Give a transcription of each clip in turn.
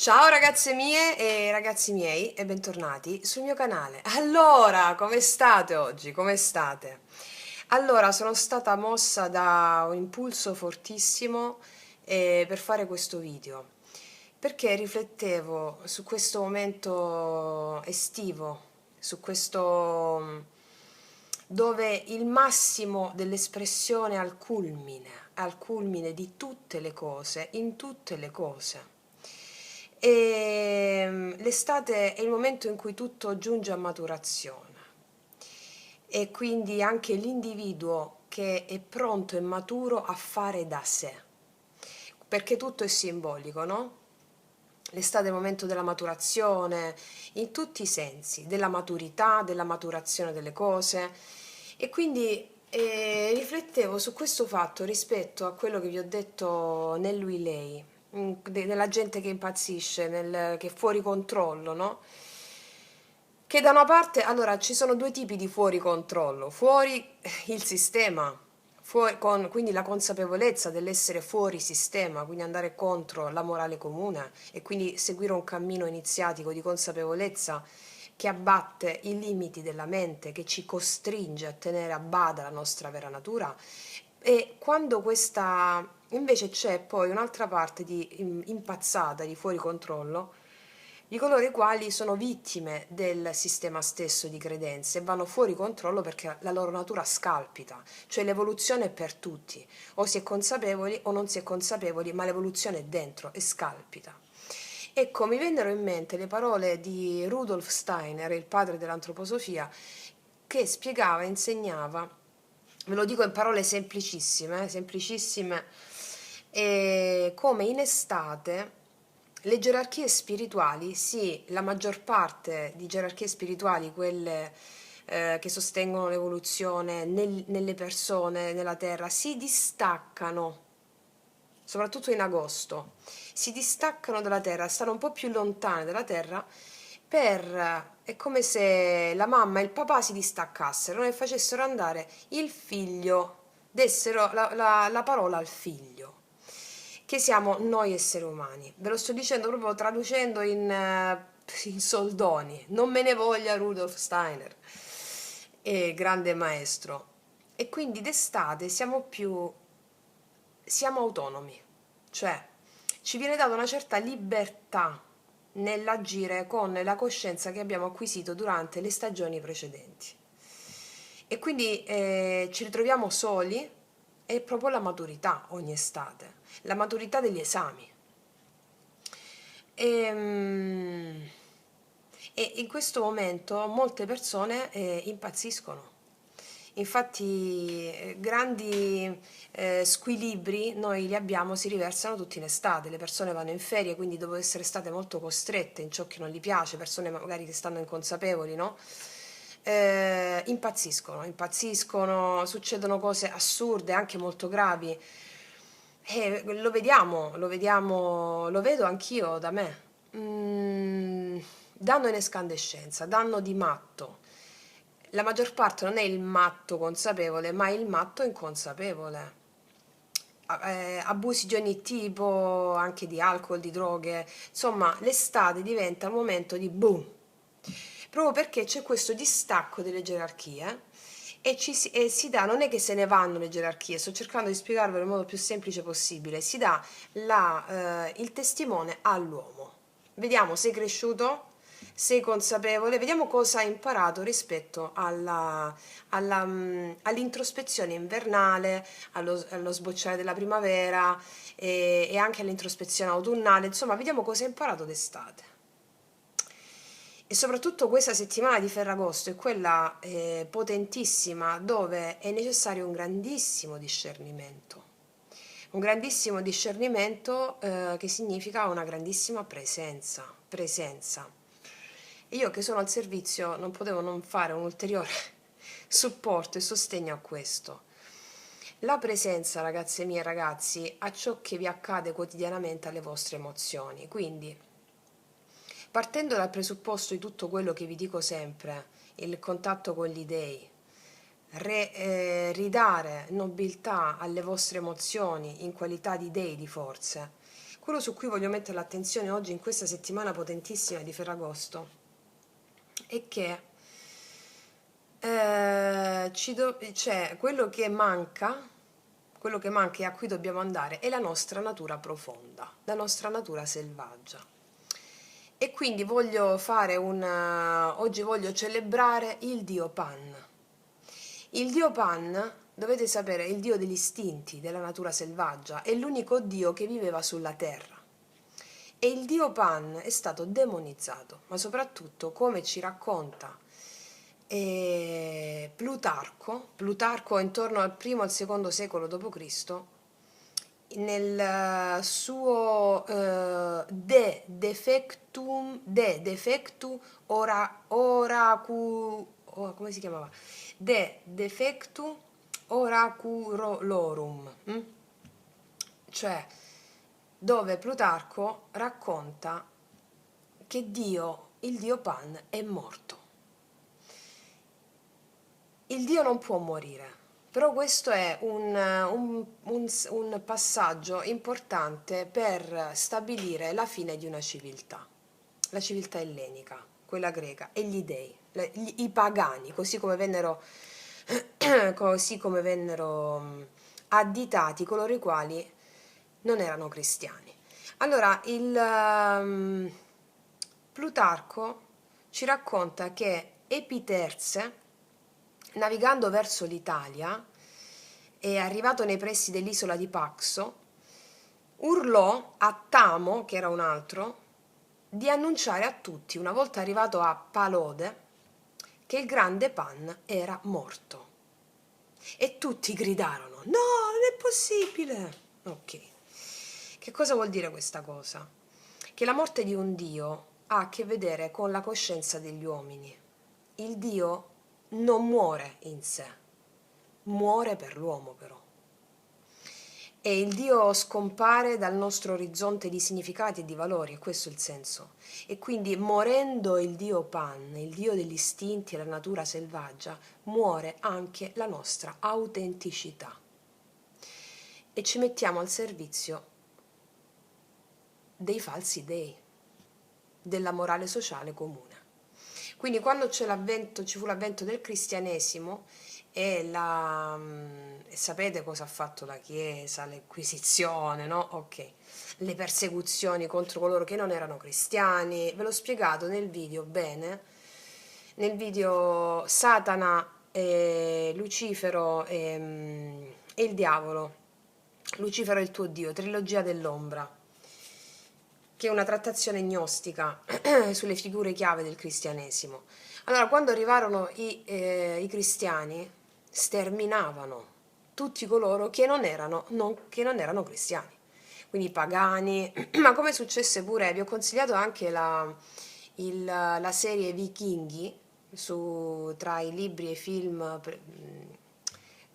Ciao ragazze mie e ragazzi miei e bentornati sul mio canale. Allora, come state oggi? Come state? Allora, sono stata mossa da un impulso fortissimo per fare questo video, perché riflettevo su questo momento estivo, su questo dove il massimo dell'espressione al culmine di tutte le cose, in tutte le cose. E l'estate è il momento in cui tutto giunge a maturazione e quindi anche l'individuo che è pronto e maturo a fare da sé, perché tutto è simbolico, no? L'estate è il momento della maturazione, in tutti i sensi, della maturità, della maturazione delle cose e quindi riflettevo su questo fatto rispetto a quello che vi ho detto nel lui lei, nella gente che impazzisce, che è fuori controllo, no? Che da una parte, allora, ci sono due tipi di fuori controllo, fuori il sistema, quindi la consapevolezza dell'essere fuori sistema, quindi andare contro la morale comune e quindi seguire un cammino iniziatico di consapevolezza che abbatte i limiti della mente, che ci costringe a tenere a bada la nostra vera natura. E quando questa invece c'è poi un'altra parte di impazzata, di fuori controllo, di coloro i quali sono vittime del sistema stesso di credenze e vanno fuori controllo perché la loro natura scalpita, cioè l'evoluzione è per tutti, o si è consapevoli o non si è consapevoli, ma l'evoluzione è dentro e scalpita. Ecco, mi vennero in mente le parole di Rudolf Steiner, il padre dell'antroposofia, che spiegava, insegnava, ve lo dico in parole semplicissime, semplicissime, come in estate le gerarchie spirituali, sì, la maggior parte di gerarchie spirituali, quelle che sostengono l'evoluzione nelle persone, nella Terra, si distaccano, soprattutto in agosto, si distaccano dalla Terra, stanno un po' più lontane dalla Terra è come se la mamma e il papà si distaccassero e facessero andare il figlio, dessero la parola al figlio, che siamo noi esseri umani. Ve lo sto dicendo proprio traducendo in soldoni, non me ne voglia Rudolf Steiner, grande maestro. E quindi d'estate siamo autonomi, cioè ci viene data una certa libertà nell'agire con la coscienza che abbiamo acquisito durante le stagioni precedenti. E quindi ci ritroviamo soli, è proprio la maturità ogni estate, la maturità degli esami. E, e in questo momento molte persone impazziscono. Infatti grandi squilibri noi li abbiamo, si riversano tutti in estate, le persone vanno in ferie, quindi dopo essere state molto costrette in ciò che non gli piace, persone magari che stanno inconsapevoli, no? Impazziscono, succedono cose assurde, anche molto gravi. Lo vedo anch'io da me. Danno in escandescenza, danno di matto. La maggior parte non è il matto consapevole, ma il matto inconsapevole. Abusi di ogni tipo, anche di alcol, di droghe. Insomma, l'estate diventa un momento di boom. Proprio perché c'è questo distacco delle gerarchie e si dà, non è che se ne vanno le gerarchie, sto cercando di spiegarvelo in modo più semplice possibile, si dà il testimone all'uomo. Vediamo, sei cresciuto? Sei consapevole? Vediamo cosa hai imparato rispetto all'introspezione invernale, allo sbocciare della primavera e anche all'introspezione autunnale. Insomma, vediamo cosa hai imparato d'estate. E soprattutto questa settimana di Ferragosto è quella potentissima dove è necessario un grandissimo discernimento che significa una grandissima presenza. E io che sono al servizio non potevo non fare un ulteriore supporto e sostegno a questo. La presenza, ragazze mie e ragazzi, a ciò che vi accade quotidianamente alle vostre emozioni. Quindi, partendo dal presupposto di tutto quello che vi dico sempre, il contatto con gli dèi, ridare nobiltà alle vostre emozioni in qualità di dei di forze, quello su cui voglio mettere l'attenzione oggi in questa settimana potentissima di Ferragosto è che cioè, quello che manca e a cui dobbiamo andare è la nostra natura profonda, la nostra natura selvaggia. E quindi oggi voglio celebrare il dio Pan. Il dio Pan, dovete sapere, è il dio degli istinti, della natura selvaggia, è l'unico dio che viveva sulla terra. E il dio Pan è stato demonizzato, ma soprattutto, come ci racconta Plutarco intorno al I al II secolo d.C., nel suo De Defectu come si chiamava? De Defectu Oraculorum, cioè dove Plutarco racconta che il dio Pan è morto. Il dio non può morire, però questo è un passaggio importante per stabilire la fine di una civiltà, la civiltà ellenica, quella greca, e gli dei, i pagani, così come vennero additati coloro i quali non erano cristiani. Allora, Plutarco ci racconta che Epiterse, navigando verso l'Italia e arrivato nei pressi dell'isola di Paxo, urlò a Tamo, che era un altro, di annunciare a tutti, una volta arrivato a Palode, che il grande Pan era morto. E tutti gridarono: no, non è possibile! Ok. Che cosa vuol dire questa cosa? Che la morte di un dio ha a che vedere con la coscienza degli uomini. Il dio non muore in sé, muore per l'uomo però. E il dio scompare dal nostro orizzonte di significati e di valori, e questo è il senso. E quindi morendo il dio Pan, il dio degli istinti e la natura selvaggia, muore anche la nostra autenticità. E ci mettiamo al servizio dei falsi dei, della morale sociale comune. Quindi quando ci fu l'avvento del cristianesimo e sapete cosa ha fatto la Chiesa, l'Inquisizione, no? Ok, le persecuzioni contro coloro che non erano cristiani, ve l'ho spiegato nel video bene, nel video Satana, Lucifero e il diavolo, Lucifero è il tuo Dio, trilogia dell'ombra, che è una trattazione gnostica sulle figure chiave del cristianesimo. Allora, quando arrivarono i cristiani, sterminavano tutti coloro che non erano cristiani, quindi i pagani, ma come successe pure, vi ho consigliato anche la serie Vichinghi, tra i libri e i film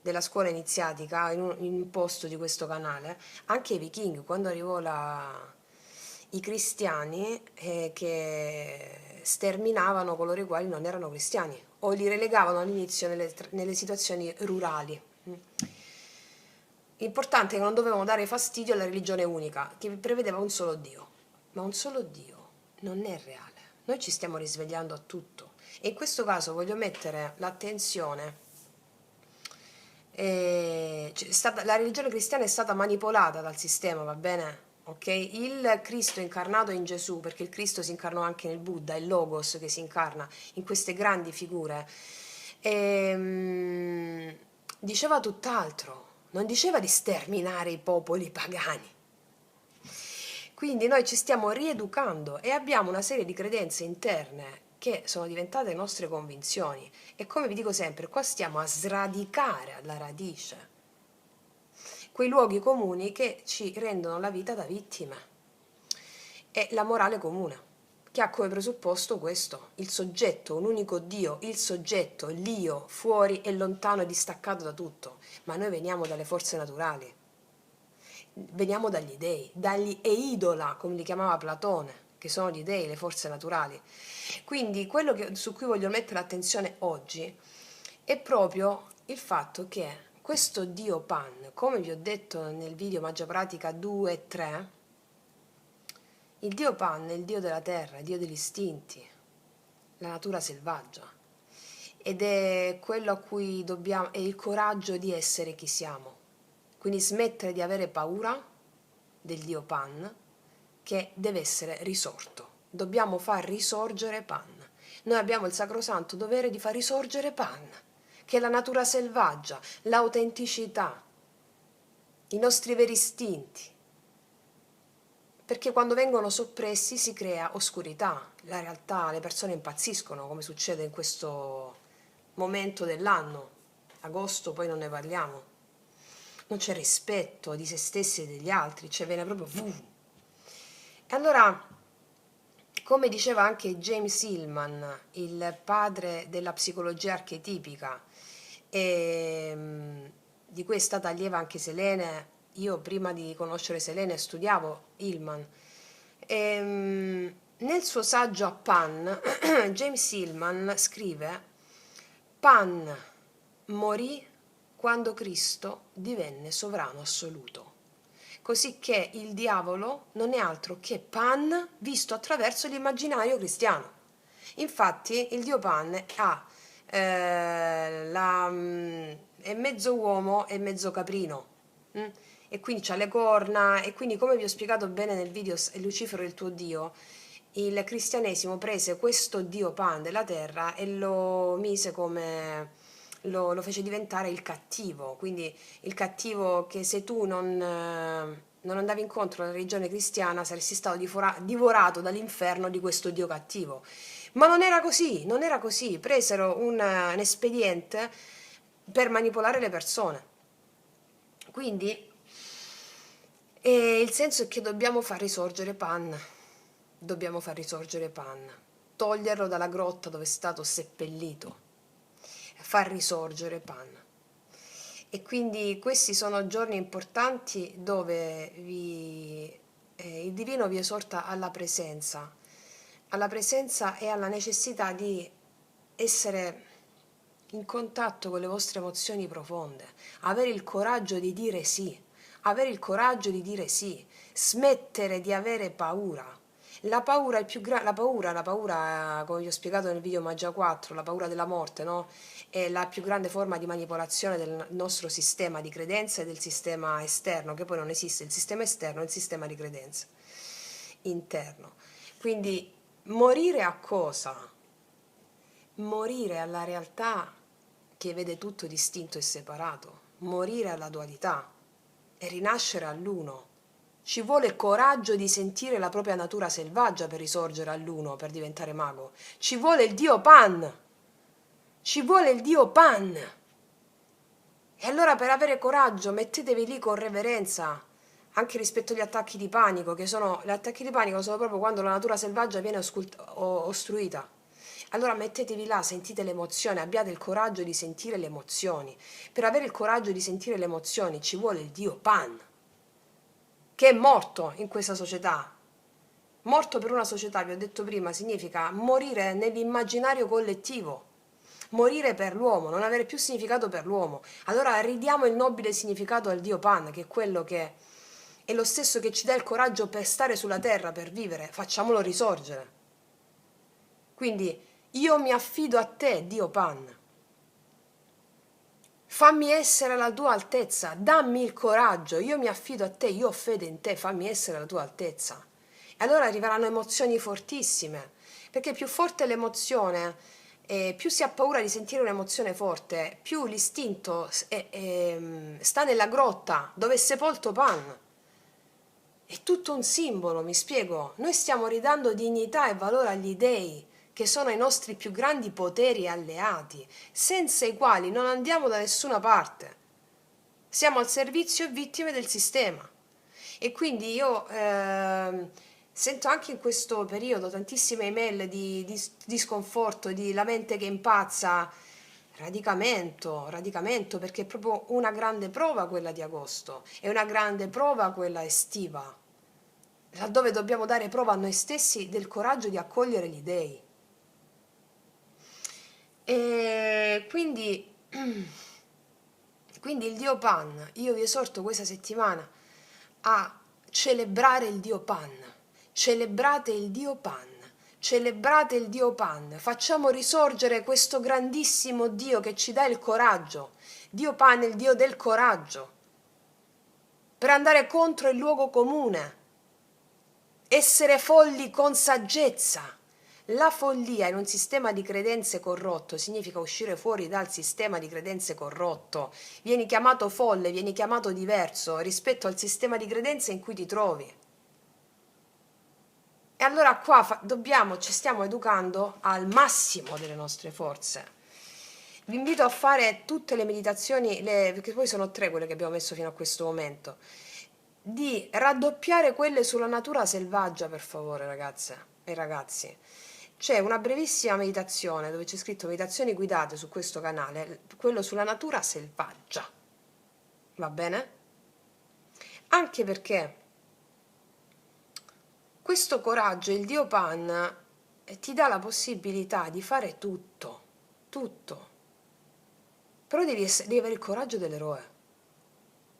della scuola iniziatica, in un posto di questo canale, anche i Vichinghi, quando arrivò i cristiani che sterminavano coloro i quali non erano cristiani o li relegavano all'inizio nelle situazioni rurali. L'importante è che non dovevano dare fastidio alla religione unica, che prevedeva un solo Dio. Ma un solo Dio non è reale. Noi ci stiamo risvegliando a tutto. E in questo caso voglio mettere l'attenzione. La religione cristiana è stata manipolata dal sistema, va bene? Okay? Il Cristo incarnato in Gesù, perché il Cristo si incarnò anche nel Buddha, il Logos che si incarna in queste grandi figure, diceva tutt'altro, non diceva di sterminare i popoli pagani. Quindi noi ci stiamo rieducando e abbiamo una serie di credenze interne che sono diventate nostre convinzioni, e come vi dico sempre, qua stiamo a sradicare alla radice quei luoghi comuni che ci rendono la vita da vittime. È la morale comune, che ha come presupposto questo: il soggetto, un unico Dio, il soggetto, l'io, fuori e lontano e distaccato da tutto. Ma noi veniamo dalle forze naturali, veniamo dagli dei, dagli eidola, come li chiamava Platone, che sono gli dei, le forze naturali. Quindi quello su cui voglio mettere l'attenzione oggi è proprio il fatto che questo dio Pan, come vi ho detto nel video Magia Pratica 2 e 3, Il dio Pan è il dio della terra, il dio degli istinti, la natura selvaggia, ed è quello a cui dobbiamo, è il coraggio di essere chi siamo. Quindi smettere di avere paura del dio Pan, che deve essere risorto. Dobbiamo far risorgere Pan. Noi abbiamo il sacrosanto dovere di far risorgere Pan, che è la natura selvaggia, l'autenticità, i nostri veri istinti. Perché quando vengono soppressi si crea oscurità, la realtà, le persone impazziscono, come succede in questo momento dell'anno. Agosto, poi non ne parliamo. Non c'è rispetto di se stessi e degli altri, cioè viene proprio... E allora, come diceva anche James Hillman, il padre della psicologia archetipica, di cui è stata allieva anche Selene. Io prima di conoscere Selene studiavo Hillman. Nel suo saggio a Pan, James Hillman scrive: Pan morì quando Cristo divenne sovrano assoluto, cosicché il diavolo non è altro che Pan visto attraverso l'immaginario cristiano. Infatti il dio Pan ha è mezzo uomo e mezzo caprino, e quindi c'ha le corna, e quindi, come vi ho spiegato bene nel video Lucifero il tuo dio, il cristianesimo prese questo dio Pan della terra e lo mise come... lo fece diventare il cattivo, quindi il cattivo che, se tu non andavi incontro alla religione cristiana, saresti stato divorato dall'inferno di questo dio cattivo. Ma non era così, non era così. Presero un espediente per manipolare le persone. Quindi il senso è che dobbiamo far risorgere Pan, dobbiamo far risorgere Pan, toglierlo dalla grotta dove è stato seppellito, far risorgere Pan. E quindi questi sono giorni importanti dove il divino vi esorta alla presenza e alla necessità di essere in contatto con le vostre emozioni profonde, avere il coraggio di dire sì, avere il coraggio di dire sì, smettere di avere paura. La paura è più la paura, come vi ho spiegato nel video Magia 4, la paura della morte, no? È la più grande forma di manipolazione del nostro sistema di credenze e del sistema esterno, che poi non esiste il sistema esterno e il sistema di credenze interno. Quindi morire a cosa? Morire alla realtà che vede tutto distinto e separato, morire alla dualità e rinascere all'uno. Ci vuole coraggio di sentire la propria natura selvaggia per risorgere all'uno, per diventare mago. Ci vuole il dio Pan. Ci vuole il dio Pan. E allora, per avere coraggio, mettetevi lì con reverenza, anche rispetto agli attacchi di panico, gli attacchi di panico sono proprio quando la natura selvaggia viene ostruita. Allora mettetevi là, sentite l'emozione, abbiate il coraggio di sentire le emozioni. Per avere il coraggio di sentire le emozioni ci vuole il dio Pan, che è morto in questa società. Morto per una società, vi ho detto prima, significa morire nell'immaginario collettivo, morire per l'uomo, non avere più significato per l'uomo. Allora ridiamo il nobile significato al dio Pan, che è quello che è lo stesso che ci dà il coraggio per stare sulla terra, per vivere, facciamolo risorgere. Quindi io mi affido a te, dio Pan. Fammi essere alla tua altezza, dammi il coraggio, io mi affido a te, io ho fede in te, fammi essere alla tua altezza. E allora arriveranno emozioni fortissime, perché più forte è l'emozione, più si ha paura di sentire un'emozione forte, più l'istinto sta nella grotta dove è sepolto Pan. È tutto un simbolo, mi spiego. Noi stiamo ridando dignità e valore agli dei, che sono i nostri più grandi poteri e alleati, senza i quali non andiamo da nessuna parte. Siamo al servizio e vittime del sistema. E quindi io sento anche in questo periodo tantissime email di sconforto, di la mente che impazza, radicamento, perché è proprio una grande prova quella di agosto, è una grande prova quella estiva, laddove dobbiamo dare prova a noi stessi del coraggio di accogliere gli dei. E quindi il dio Pan, io vi esorto questa settimana a celebrare il dio Pan, Celebrate il Dio Pan, celebrate il Dio Pan, facciamo risorgere questo grandissimo Dio che ci dà il coraggio. Dio Pan è il Dio del coraggio, per andare contro il luogo comune, essere folli con saggezza. La follia in un sistema di credenze corrotto significa uscire fuori dal sistema di credenze corrotto. Vieni chiamato folle, vieni chiamato diverso rispetto al sistema di credenze in cui ti trovi. E allora qua ci stiamo educando al massimo delle nostre forze. Vi invito a fare tutte le meditazioni, perché poi sono 3 quelle che abbiamo messo fino a questo momento, di raddoppiare quelle sulla natura selvaggia, per favore, ragazze e ragazzi. C'è una brevissima meditazione dove c'è scritto meditazioni guidate su questo canale, quello sulla natura selvaggia. Va bene? Anche perché questo coraggio, il Dio Pan, ti dà la possibilità di fare tutto, tutto. Però devi avere il coraggio dell'eroe.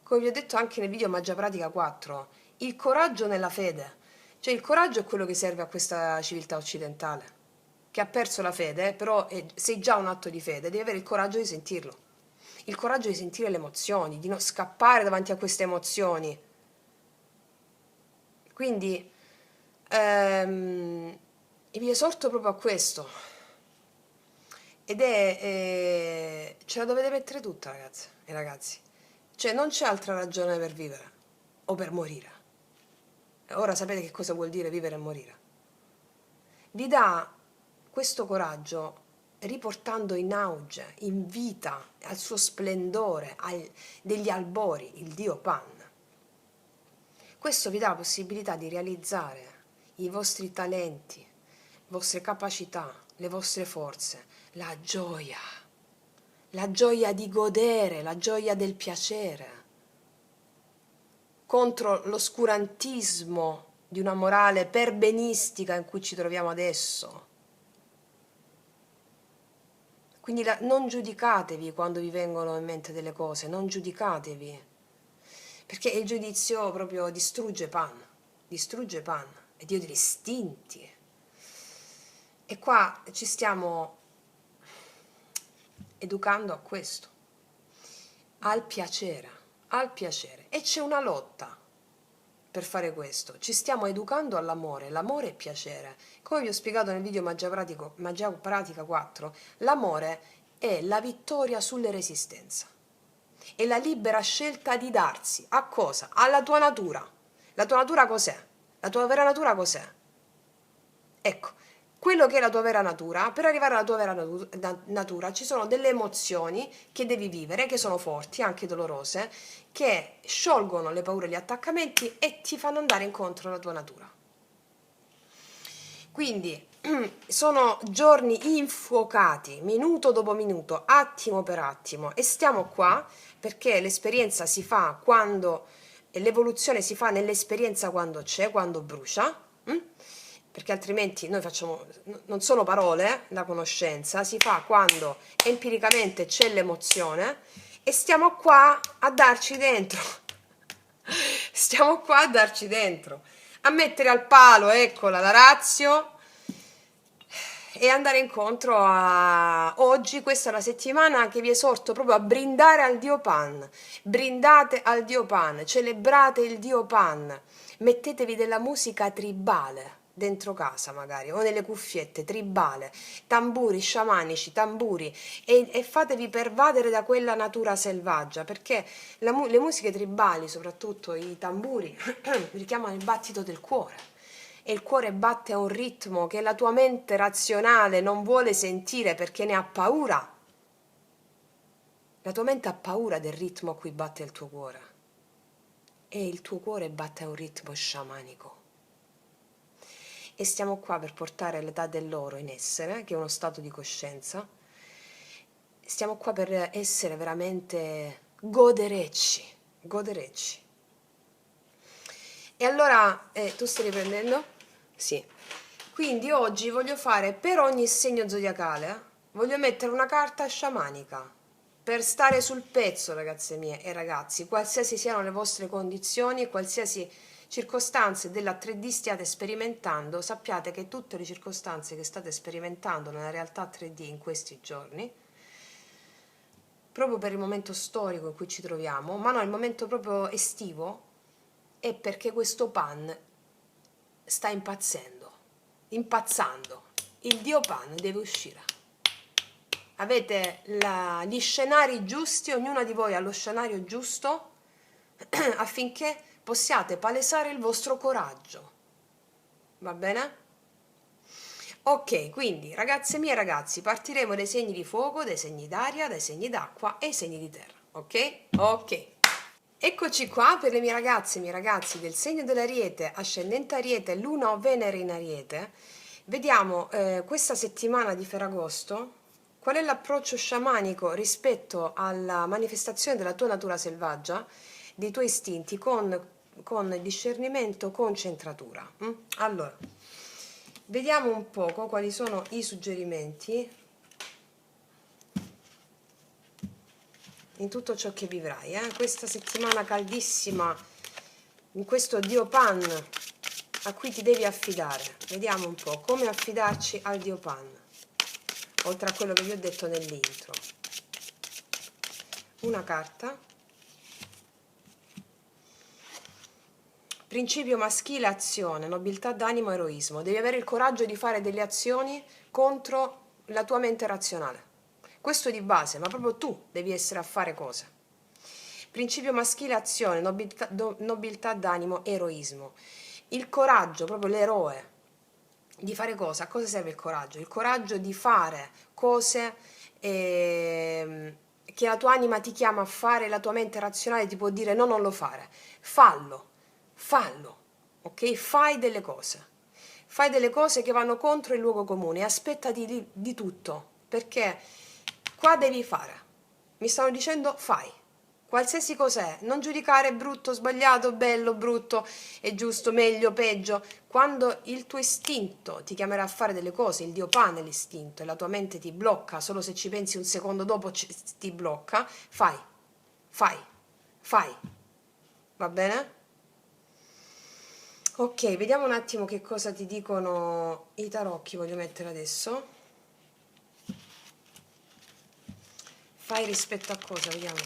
Come vi ho detto anche nel video Magia Pratica 4, il coraggio nella fede. Cioè il coraggio è quello che serve a questa civiltà occidentale, che ha perso la fede, però sei già un atto di fede, devi avere il coraggio di sentirlo. Il coraggio di sentire le emozioni, di non scappare davanti a queste emozioni. Quindi vi esorto proprio a questo. Ed ce la dovete mettere tutta, ragazze e ragazzi. Cioè non c'è altra ragione per vivere o per morire. Ora sapete che cosa vuol dire vivere e morire. Vi dà questo coraggio riportando in auge, in vita, al suo splendore, degli albori, il Dio Pan. Questo vi dà la possibilità di realizzare i vostri talenti, le vostre capacità, le vostre forze, la gioia di godere, la gioia del piacere, contro l'oscurantismo di una morale perbenistica in cui ci troviamo adesso. Quindi non giudicatevi quando vi vengono in mente delle cose, non giudicatevi, perché il giudizio proprio distrugge Pan, è Dio degli istinti. E qua ci stiamo educando a questo, al piacere. E c'è una lotta per fare questo. Ci stiamo educando all'amore. L'amore è piacere. Come vi ho spiegato nel video Magia Pratica 4, l'amore è la vittoria sulle resistenze. È la libera scelta di darsi a cosa? Alla tua natura. La tua natura cos'è? La tua vera natura cos'è? Ecco, quello che è la tua vera natura, per arrivare alla tua vera natura ci sono delle emozioni che devi vivere, che sono forti, anche dolorose, che sciolgono le paure e gli attaccamenti e ti fanno andare incontro alla tua natura. Quindi sono giorni infuocati, minuto dopo minuto, attimo per attimo, e stiamo qua perché l'esperienza si fa quando, l'evoluzione si fa nell'esperienza quando c'è, quando brucia, perché altrimenti noi facciamo, non sono parole, la conoscenza si fa quando empiricamente c'è l'emozione, e stiamo qua a darci dentro, stiamo qua a darci dentro, a mettere al palo, eccola, la ratio, e andare incontro a oggi. Questa è la settimana che vi esorto proprio a brindare al Dio Pan. Brindate al Dio Pan, celebrate il Dio Pan, mettetevi della musica tribale dentro casa magari, o nelle cuffiette, tribale, tamburi sciamanici, tamburi, e fatevi pervadere da quella natura selvaggia, perché le musiche tribali, soprattutto i tamburi, richiamano il battito del cuore. E il cuore batte a un ritmo che la tua mente razionale non vuole sentire perché ne ha paura. La tua mente ha paura del ritmo a cui batte il tuo cuore. E il tuo cuore batte a un ritmo sciamanico. E stiamo qua per portare l'età dell'oro in essere, che è uno stato di coscienza. Stiamo qua per essere veramente goderecci. E allora, tu stai riprendendo? Sì. Quindi oggi voglio fare per ogni segno zodiacale, voglio mettere una carta sciamanica, per stare sul pezzo, ragazze mie e ragazzi, qualsiasi siano le vostre condizioni, qualsiasi circostanze della 3D stiate sperimentando, sappiate che tutte le circostanze che state sperimentando nella realtà 3D in questi giorni, proprio per il momento storico in cui ci troviamo, ma no, il momento proprio estivo, è perché questo Pan sta impazzando. Il dio Pan deve uscire. Avete gli scenari giusti, ognuna di voi ha lo scenario giusto affinché possiate palesare il vostro coraggio. Va bene? Ok, quindi ragazze mie e ragazzi, partiremo dai segni di fuoco, dai segni d'aria, dai segni d'acqua e i segni di terra. Ok? Ok. Eccoci qua per le mie ragazze e i miei ragazzi del segno dell'Ariete, ascendente Ariete, Luna o Venere in Ariete. Vediamo questa settimana di Ferragosto qual è l'approccio sciamanico rispetto alla manifestazione della tua natura selvaggia, dei tuoi istinti, con discernimento, concentratura. Allora, vediamo un poco quali sono i suggerimenti in tutto ciò che vivrai, questa settimana caldissima, in questo dio Pan a cui ti devi affidare. Vediamo un po' come affidarci al dio Pan, oltre a quello che vi ho detto nell'intro. Una carta, principio maschile, azione, nobiltà d'animo, eroismo. Devi avere il coraggio di fare delle azioni contro la tua mente razionale. Questo di base, ma proprio tu devi essere a fare cose. Principio maschile, azione, nobiltà d'animo, eroismo. Il coraggio, proprio l'eroe, di fare cosa? A cosa serve il coraggio? Il coraggio di fare cose che la tua anima ti chiama a fare, la tua mente razionale ti può dire no, non lo fare. Fallo, ok? Fai delle cose che vanno contro il luogo comune, aspettati di tutto, perché qua devi fare. Mi stanno dicendo fai. Qualsiasi cosa è, non giudicare brutto, sbagliato, bello, brutto, è giusto, meglio, peggio. Quando il tuo istinto ti chiamerà a fare delle cose, il dio Pan è l'istinto e la tua mente ti blocca, solo se ci pensi un secondo dopo ti blocca, fai. Va bene? Ok, vediamo un attimo che cosa ti dicono i tarocchi, voglio mettere adesso. Fai rispetto a cosa, vediamo.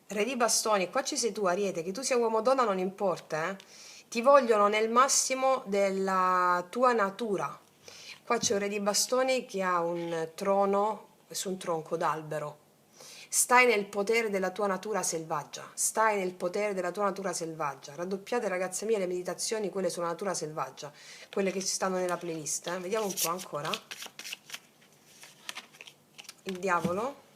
Re di bastoni, qua ci sei tu, Ariete, che tu sia uomo o donna non importa, ti vogliono nel massimo della tua natura. Qua c'è un re di bastoni che ha un trono su un tronco d'albero. Stai nel potere della tua natura selvaggia, Raddoppiate, ragazze mie, le meditazioni, quelle sulla natura selvaggia, quelle che ci stanno nella playlist. Vediamo un po' ancora. Il diavolo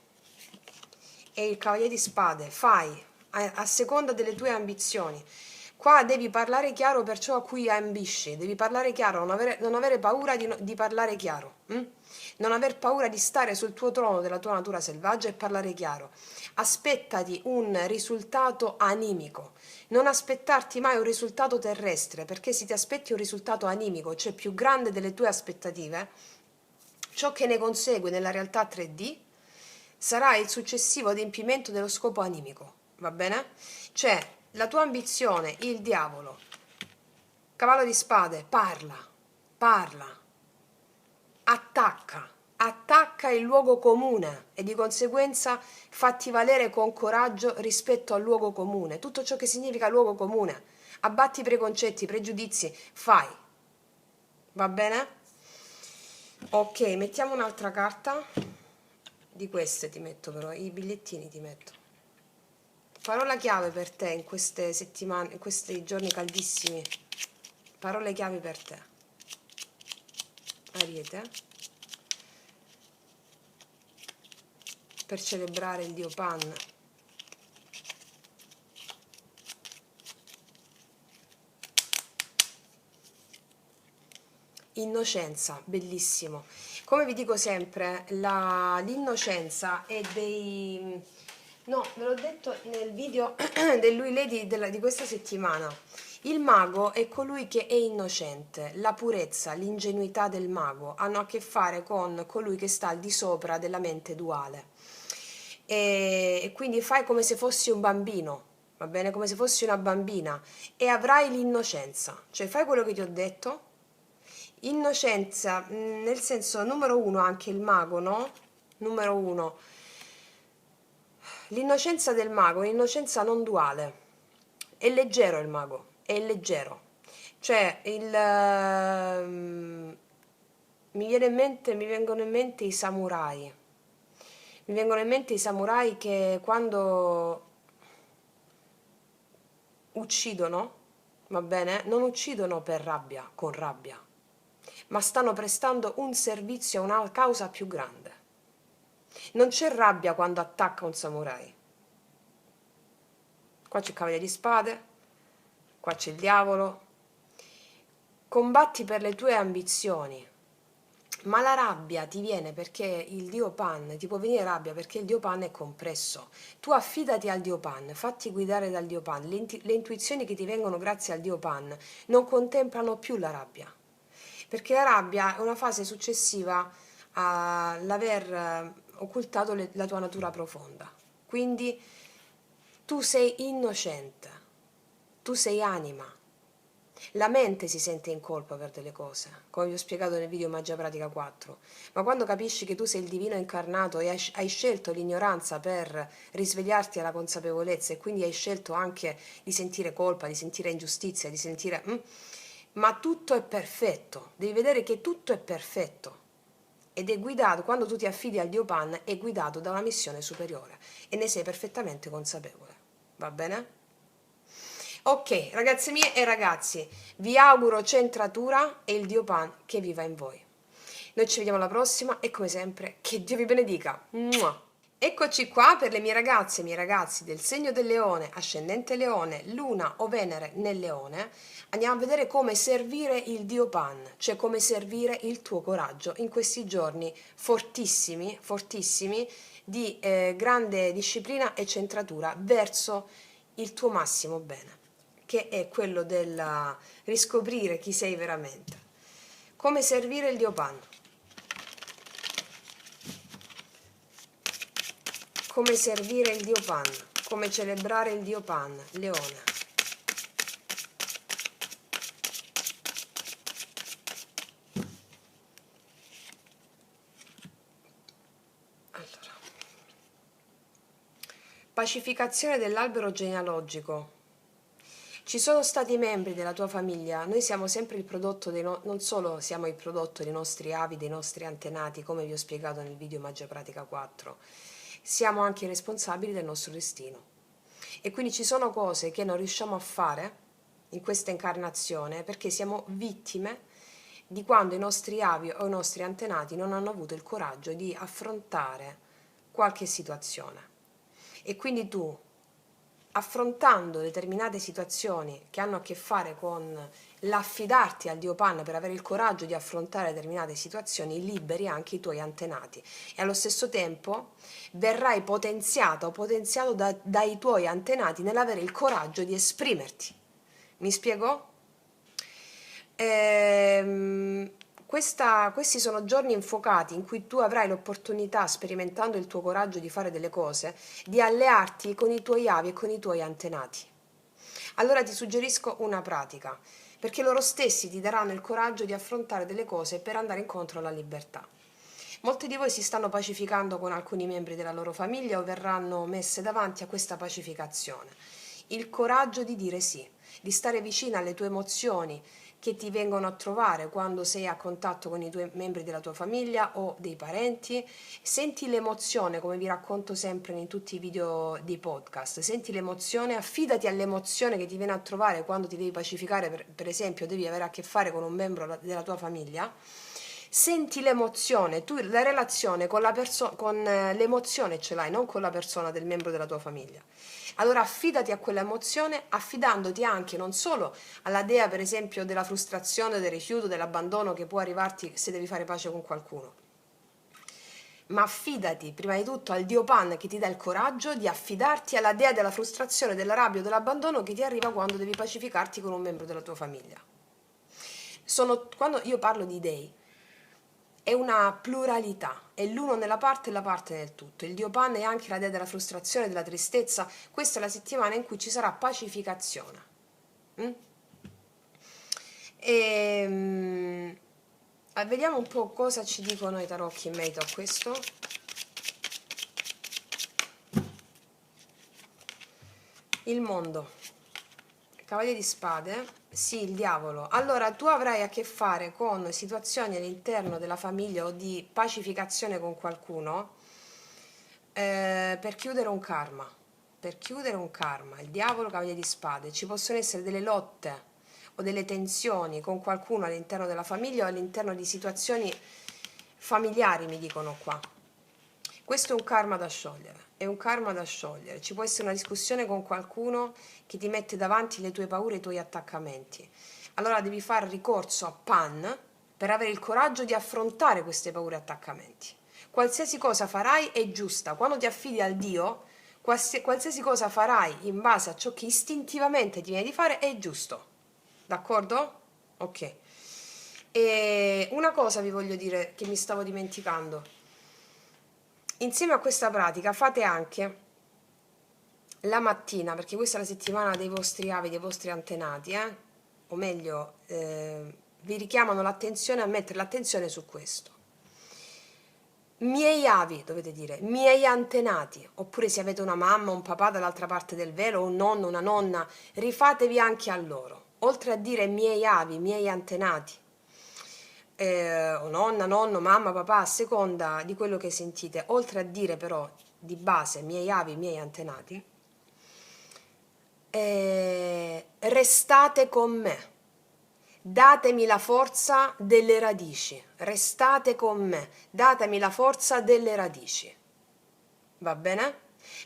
e il cavaliere di spade. Fai a seconda delle tue ambizioni. Qua devi parlare chiaro per ciò a cui ambisci, devi parlare chiaro, non avere paura di parlare chiaro, non aver paura di stare sul tuo trono della tua natura selvaggia e parlare chiaro. Aspettati un risultato animico, non aspettarti mai un risultato terrestre, perché se ti aspetti un risultato animico, cioè più grande delle tue aspettative, ciò che ne consegue nella realtà 3D sarà il successivo adempimento dello scopo animico, va bene? Cioè, la tua ambizione, il diavolo, cavallo di spade, parla, attacca il luogo comune e di conseguenza fatti valere con coraggio rispetto al luogo comune, tutto ciò che significa luogo comune, abbatti i preconcetti, i pregiudizi, fai, va bene? Ok, mettiamo un'altra carta, di queste ti metto però, i bigliettini ti metto. Parola chiave per te in queste settimane, in questi giorni caldissimi. Parole chiave per te. Ariete. Per celebrare il dio Pan. Innocenza, bellissimo. Come vi dico sempre, l'innocenza è No, ve l'ho detto nel video del Lui Lady di questa settimana. Il mago è colui che è innocente. La purezza, l'ingenuità del mago hanno a che fare con colui che sta al di sopra della mente duale. E quindi fai come se fossi un bambino, va bene? Come se fossi una bambina e avrai l'innocenza. Cioè fai quello che ti ho detto. Innocenza, nel senso, numero uno, anche il mago, no? Numero uno. L'innocenza del mago è un'innocenza non duale. È leggero il mago, è leggero. Cioè, mi vengono in mente i samurai. Mi vengono in mente i samurai che quando uccidono, va bene? Non uccidono per rabbia, con rabbia, ma stanno prestando un servizio a una causa più grande. Non c'è rabbia quando attacca un samurai. Qua c'è il cavaliere di spade, qua c'è il diavolo. Combatti per le tue ambizioni, ma la rabbia ti viene perché il dio Pan, ti può venire rabbia perché il dio Pan è compresso. Tu affidati al dio Pan, fatti guidare dal dio Pan. Le intuizioni che ti vengono grazie al dio Pan non contemplano più la rabbia, perché la rabbia è una fase successiva all'aver occultato la tua natura profonda. Quindi tu sei innocente, tu sei anima. La mente si sente in colpa per delle cose, come vi ho spiegato nel video Magia Pratica 4, ma quando capisci che tu sei il divino incarnato e hai scelto l'ignoranza per risvegliarti alla consapevolezza e quindi hai scelto anche di sentire colpa, di sentire ingiustizia, di sentire... ma tutto è perfetto, devi vedere che tutto è perfetto ed è guidato, quando tu ti affidi al Dio Pan, è guidato da una missione superiore e ne sei perfettamente consapevole, va bene? Ok, ragazze mie e ragazzi, vi auguro centratura e il Dio Pan che viva in voi. Noi ci vediamo alla prossima e come sempre che Dio vi benedica. Mua! Eccoci qua per le mie ragazze e i miei ragazzi del segno del leone, ascendente leone, luna o venere nel leone. Andiamo a vedere come servire il Dio Pan, cioè come servire il tuo coraggio in questi giorni fortissimi, fortissimi di grande disciplina e centratura verso il tuo massimo bene, che è quello del riscoprire chi sei veramente. Come servire il Dio Pan. Come servire il Dio Pan. Come celebrare il Dio Pan. Leone. Allora. Pacificazione dell'albero genealogico. Ci sono stati membri della tua famiglia, noi siamo sempre il prodotto non solo siamo il prodotto dei nostri avi, dei nostri antenati, come vi ho spiegato nel video Magia Pratica 4, siamo anche i responsabili del nostro destino. E quindi ci sono cose che non riusciamo a fare in questa incarnazione perché siamo vittime di quando i nostri avi o i nostri antenati non hanno avuto il coraggio di affrontare qualche situazione. E quindi tu, affrontando determinate situazioni che hanno a che fare con l'affidarti al Dio Pan per avere il coraggio di affrontare determinate situazioni, liberi anche i tuoi antenati e allo stesso tempo verrai potenziato o potenziato dai tuoi antenati nell'avere il coraggio di esprimerti. Mi spiego? Questi sono giorni infuocati in cui tu avrai l'opportunità, sperimentando il tuo coraggio di fare delle cose, di allearti con i tuoi avi e con i tuoi antenati. Allora ti suggerisco una pratica, perché loro stessi ti daranno il coraggio di affrontare delle cose per andare incontro alla libertà. Molti di voi si stanno pacificando con alcuni membri della loro famiglia o verranno messe davanti a questa pacificazione. Il coraggio di dire sì, di stare vicino alle tue emozioni che ti vengono a trovare quando sei a contatto con i tuoi membri della tua famiglia o dei parenti. Senti l'emozione, come vi racconto sempre in tutti i video di podcast, senti l'emozione, affidati all'emozione che ti viene a trovare quando ti devi pacificare, per esempio devi avere a che fare con un membro della tua famiglia. Senti l'emozione, tu la relazione con l'emozione ce l'hai, non con la persona del membro della tua famiglia. Allora affidati a quella emozione, affidandoti anche non solo alla dea, per esempio, della frustrazione, del rifiuto, dell'abbandono che può arrivarti se devi fare pace con qualcuno, ma affidati prima di tutto al Dio Pan che ti dà il coraggio di affidarti alla dea della frustrazione, della rabbia o dell'abbandono che ti arriva quando devi pacificarti con un membro della tua famiglia. Quando io parlo di dei, è una pluralità, è l'uno nella parte e la parte nel tutto. Il Dio Pan è anche la dea della frustrazione, della tristezza. Questa è la settimana in cui ci sarà pacificazione. Mm? Vediamo un po' cosa ci dicono i tarocchi in merito a questo. Il mondo, Cavaliere di Spade, sì, il diavolo. Allora, tu avrai a che fare con situazioni all'interno della famiglia o di pacificazione con qualcuno per chiudere un karma. Per chiudere un karma. Il diavolo, Cavaliere di Spade. Ci possono essere delle lotte o delle tensioni con qualcuno all'interno della famiglia o all'interno di situazioni familiari, mi dicono qua. Questo è un karma da sciogliere, è un karma da sciogliere. Ci può essere una discussione con qualcuno che ti mette davanti le tue paure e i tuoi attaccamenti. Allora devi fare ricorso a Pan per avere il coraggio di affrontare queste paure e attaccamenti. Qualsiasi cosa farai è giusta. Quando ti affidi al Dio, qualsiasi cosa farai in base a ciò che istintivamente ti viene di fare è giusto. D'accordo? Ok. E una cosa vi voglio dire che mi stavo dimenticando. Insieme a questa pratica fate anche la mattina, perché questa è la settimana dei vostri avi, dei vostri antenati, o meglio, vi richiamano l'attenzione a mettere l'attenzione su questo. Miei avi, dovete dire, miei antenati, oppure se avete una mamma, un papà dall'altra parte del velo, un nonno, una nonna, rifatevi anche a loro. Oltre a dire miei avi, miei antenati, o nonna, nonno, mamma, papà, a seconda di quello che sentite, oltre a dire però di base miei avi, miei antenati, restate con me, datemi la forza delle radici, restate con me, datemi la forza delle radici, va bene?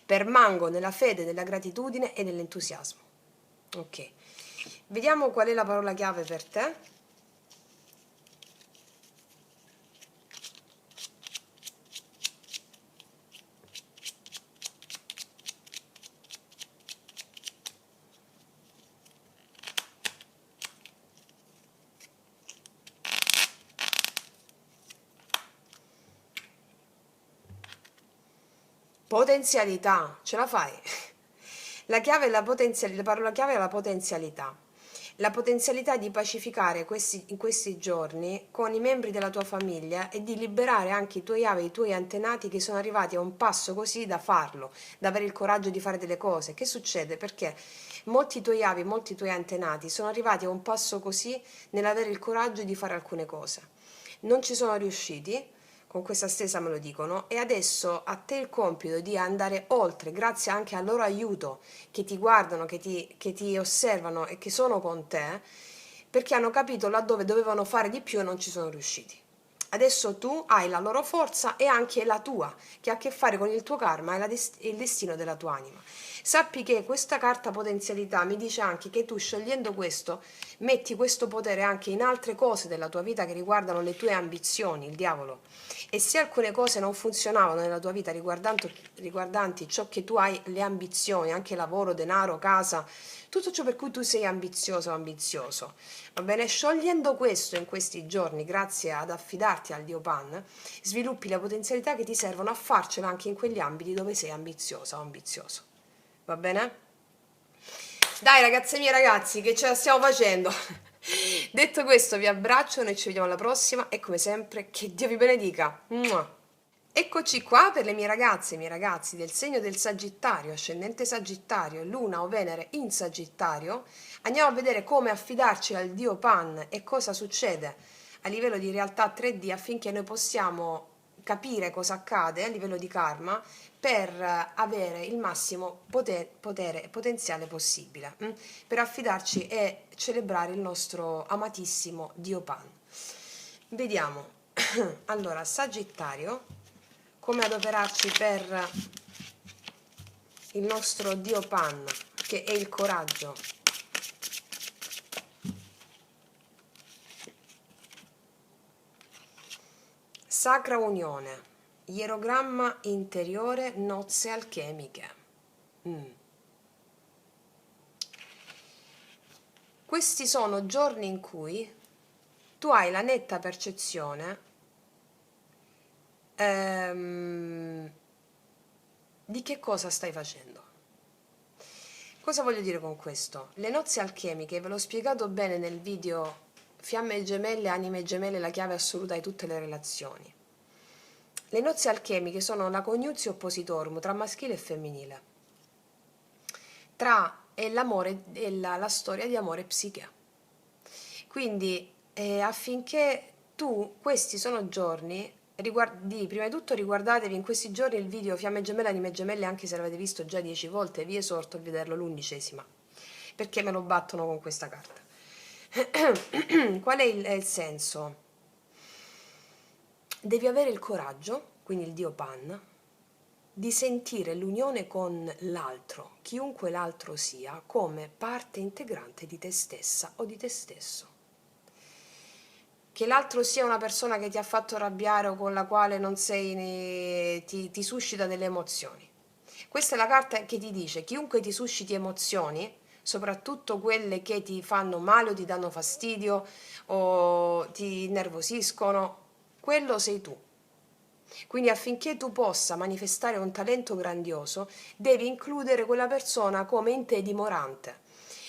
Permango nella fede, nella gratitudine e nell'entusiasmo. Ok, vediamo qual è la parola chiave per te. Potenzialità, ce la fai? La chiave è la potenzialità, la parola chiave è la potenzialità. La potenzialità di pacificare in questi giorni con i membri della tua famiglia e di liberare anche i tuoi avi e i tuoi antenati che sono arrivati a un passo così da farlo, da avere il coraggio di fare delle cose. Che succede? Perché molti tuoi avi, molti tuoi antenati sono arrivati a un passo così nell'avere il coraggio di fare alcune cose. Non ci sono riusciti, con questa stesa me lo dicono, e adesso a te il compito di andare oltre, grazie anche al loro aiuto, che ti guardano, che ti osservano e che sono con te, perché hanno capito laddove dovevano fare di più e non ci sono riusciti. Adesso tu hai la loro forza e anche la tua, che ha a che fare con il tuo karma e il destino della tua anima. Sappi che questa carta potenzialità mi dice anche che tu, scegliendo questo, metti questo potere anche in altre cose della tua vita che riguardano le tue ambizioni, il diavolo. E se alcune cose non funzionavano nella tua vita riguardanti ciò che tu hai, le ambizioni, anche lavoro, denaro, casa, tutto ciò per cui tu sei ambizioso o ambizioso, va bene? Sciogliendo questo in questi giorni, grazie ad affidarti al Dio Pan, sviluppi le potenzialità che ti servono a farcela anche in quegli ambiti dove sei ambiziosa o ambizioso. Va bene? Dai ragazze mie ragazzi, che ce la stiamo facendo! Detto questo vi abbraccio, noi ci vediamo alla prossima e come sempre che Dio vi benedica. Mua. Eccoci qua per le mie ragazze e i miei ragazzi del segno del Sagittario, ascendente Sagittario, Luna o Venere in Sagittario. Andiamo a vedere come affidarci al Dio Pan e cosa succede a livello di realtà 3D affinché noi possiamo capire cosa accade a livello di karma per avere il massimo potere e potenziale possibile, per affidarci e celebrare il nostro amatissimo Dio Pan. Vediamo. Allora, Sagittario, come adoperarci per il nostro Dio Pan, che è il coraggio. Sacra unione, ierogramma interiore, nozze alchemiche. Questi sono giorni in cui tu hai la netta percezione di che cosa stai facendo. Cosa voglio dire con questo? Le nozze alchemiche, ve l'ho spiegato bene nel video Fiamme gemelle, anime gemelle, la chiave assoluta di tutte le relazioni. Le nozze alchemiche sono la coniuzio oppositorum tra maschile e femminile, tra l'amore e la storia di amore e psiche. Quindi affinché questi sono giorni, prima di tutto riguardatevi in questi giorni il video Fiamme gemelle, anime gemelle, anche se l'avete visto già 10 volte, vi esorto a vederlo l'11ª, perché me lo battono con questa carta. Qual è il senso? Devi avere il coraggio, quindi il dio Pan, di sentire l'unione con l'altro, chiunque l'altro sia, come parte integrante di te stessa o di te stesso. Che l'altro sia una persona che ti ha fatto arrabbiare o con la quale non sei, ti suscita delle emozioni. Questa è la carta che ti dice: chiunque ti susciti emozioni, soprattutto quelle che ti fanno male o ti danno fastidio o ti innervosiscono, quello sei tu. Quindi affinché tu possa manifestare un talento grandioso, devi includere quella persona come in te dimorante.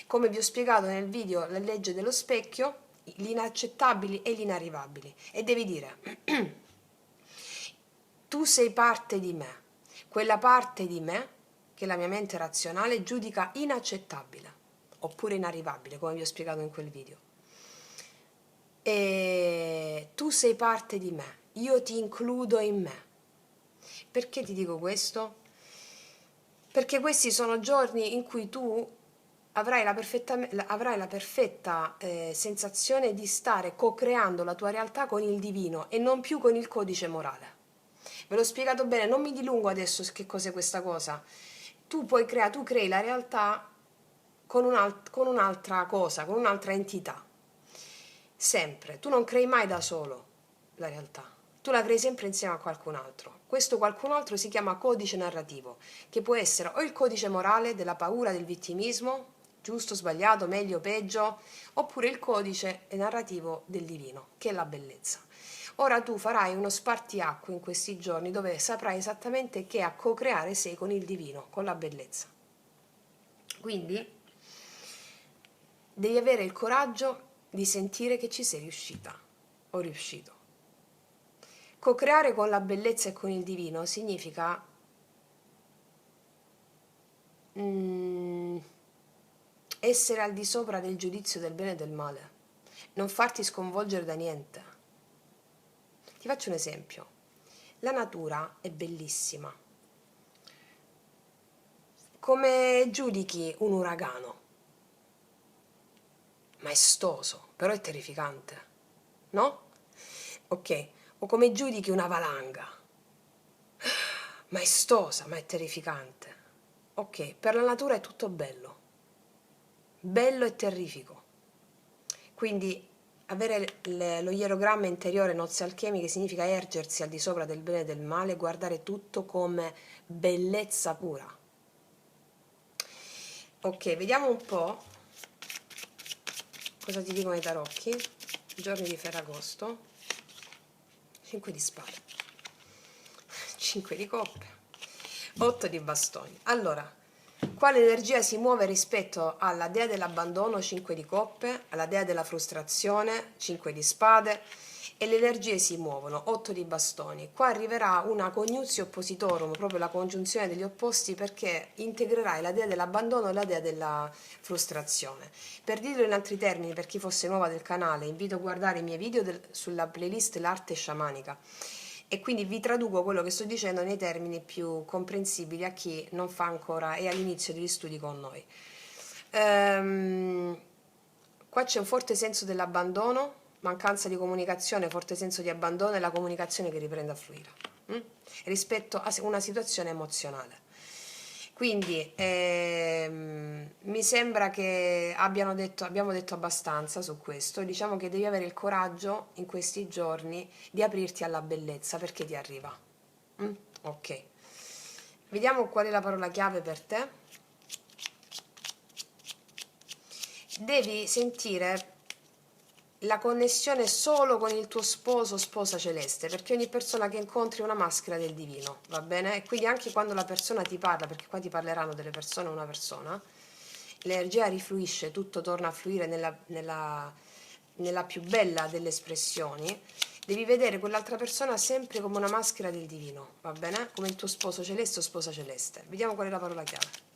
Come vi ho spiegato nel video La legge dello specchio, gli inaccettabili e gli inarrivabili. E devi dire: tu sei parte di me, quella parte di me che la mia mente razionale giudica inaccettabile oppure inarrivabile, come vi ho spiegato in quel video. E tu sei parte di me, io ti includo in me. Perché ti dico questo? Perché questi sono giorni in cui tu avrai la perfetta sensazione di stare co-creando la tua realtà con il divino e non più con il codice morale. Ve l'ho spiegato bene, non mi dilungo adesso su che cos'è questa cosa. Tu crei la realtà con un'altra cosa, con un'altra entità. Sempre, tu non crei mai da solo la realtà, tu la crei sempre insieme a qualcun altro. Questo qualcun altro si chiama codice narrativo, che può essere o il codice morale della paura, del vittimismo, giusto, sbagliato, meglio, peggio, oppure il codice narrativo del divino, che è la bellezza. Ora tu farai uno spartiacque in questi giorni dove saprai esattamente che a co-creare sei con il divino, con la bellezza. Quindi devi avere il coraggio di sentire che ci sei riuscita o riuscito. Co-creare con la bellezza e con il divino significa essere al di sopra del giudizio del bene e del male, non farti sconvolgere da niente. Ti faccio un esempio. La natura è bellissima. Come giudichi un uragano? Maestoso, però è terrificante, no? Ok, o come giudichi una valanga? Maestosa, ma è terrificante. Ok, per la natura è tutto bello, bello e terrifico. Quindi avere lo ierogramma interiore nozze alchemiche significa ergersi al di sopra del bene e del male, guardare tutto come bellezza pura. Ok, vediamo un po' cosa ti dicono i tarocchi. Giorni di Ferragosto. 5 di spade, 5 di coppe, 8 di bastoni. Allora, quale energia si muove rispetto alla dea dell'abbandono, 5 di coppe, alla dea della frustrazione, 5 di spade, e le energie si muovono, 8 di bastoni. Qua arriverà una coniuzio oppositorum, proprio la congiunzione degli opposti, perché integrerai la dea dell'abbandono e la dea della frustrazione. Per dirlo in altri termini, per chi fosse nuova del canale, invito a guardare i miei video sulla playlist L'arte sciamanica, e quindi vi traduco quello che sto dicendo nei termini più comprensibili a chi non fa ancora, è all'inizio degli studi con noi. Qua c'è un forte senso dell'abbandono, mancanza di comunicazione, forte senso di abbandono e la comunicazione che riprende a fluire rispetto a una situazione emozionale. Quindi mi sembra che abbiamo detto abbastanza su questo. Diciamo che devi avere il coraggio in questi giorni di aprirti alla bellezza, perché ti arriva. Ok, vediamo qual è la parola chiave per te. Devi sentire la connessione solo con il tuo sposo o sposa celeste, perché ogni persona che incontri è una maschera del divino, va bene? E quindi anche quando la persona ti parla, perché qua ti parleranno delle persone una persona, l'energia rifluisce, tutto torna a fluire nella più bella delle espressioni. Devi vedere quell'altra persona sempre come una maschera del divino, va bene? Come il tuo sposo celeste o sposa celeste. Vediamo qual è la parola chiave.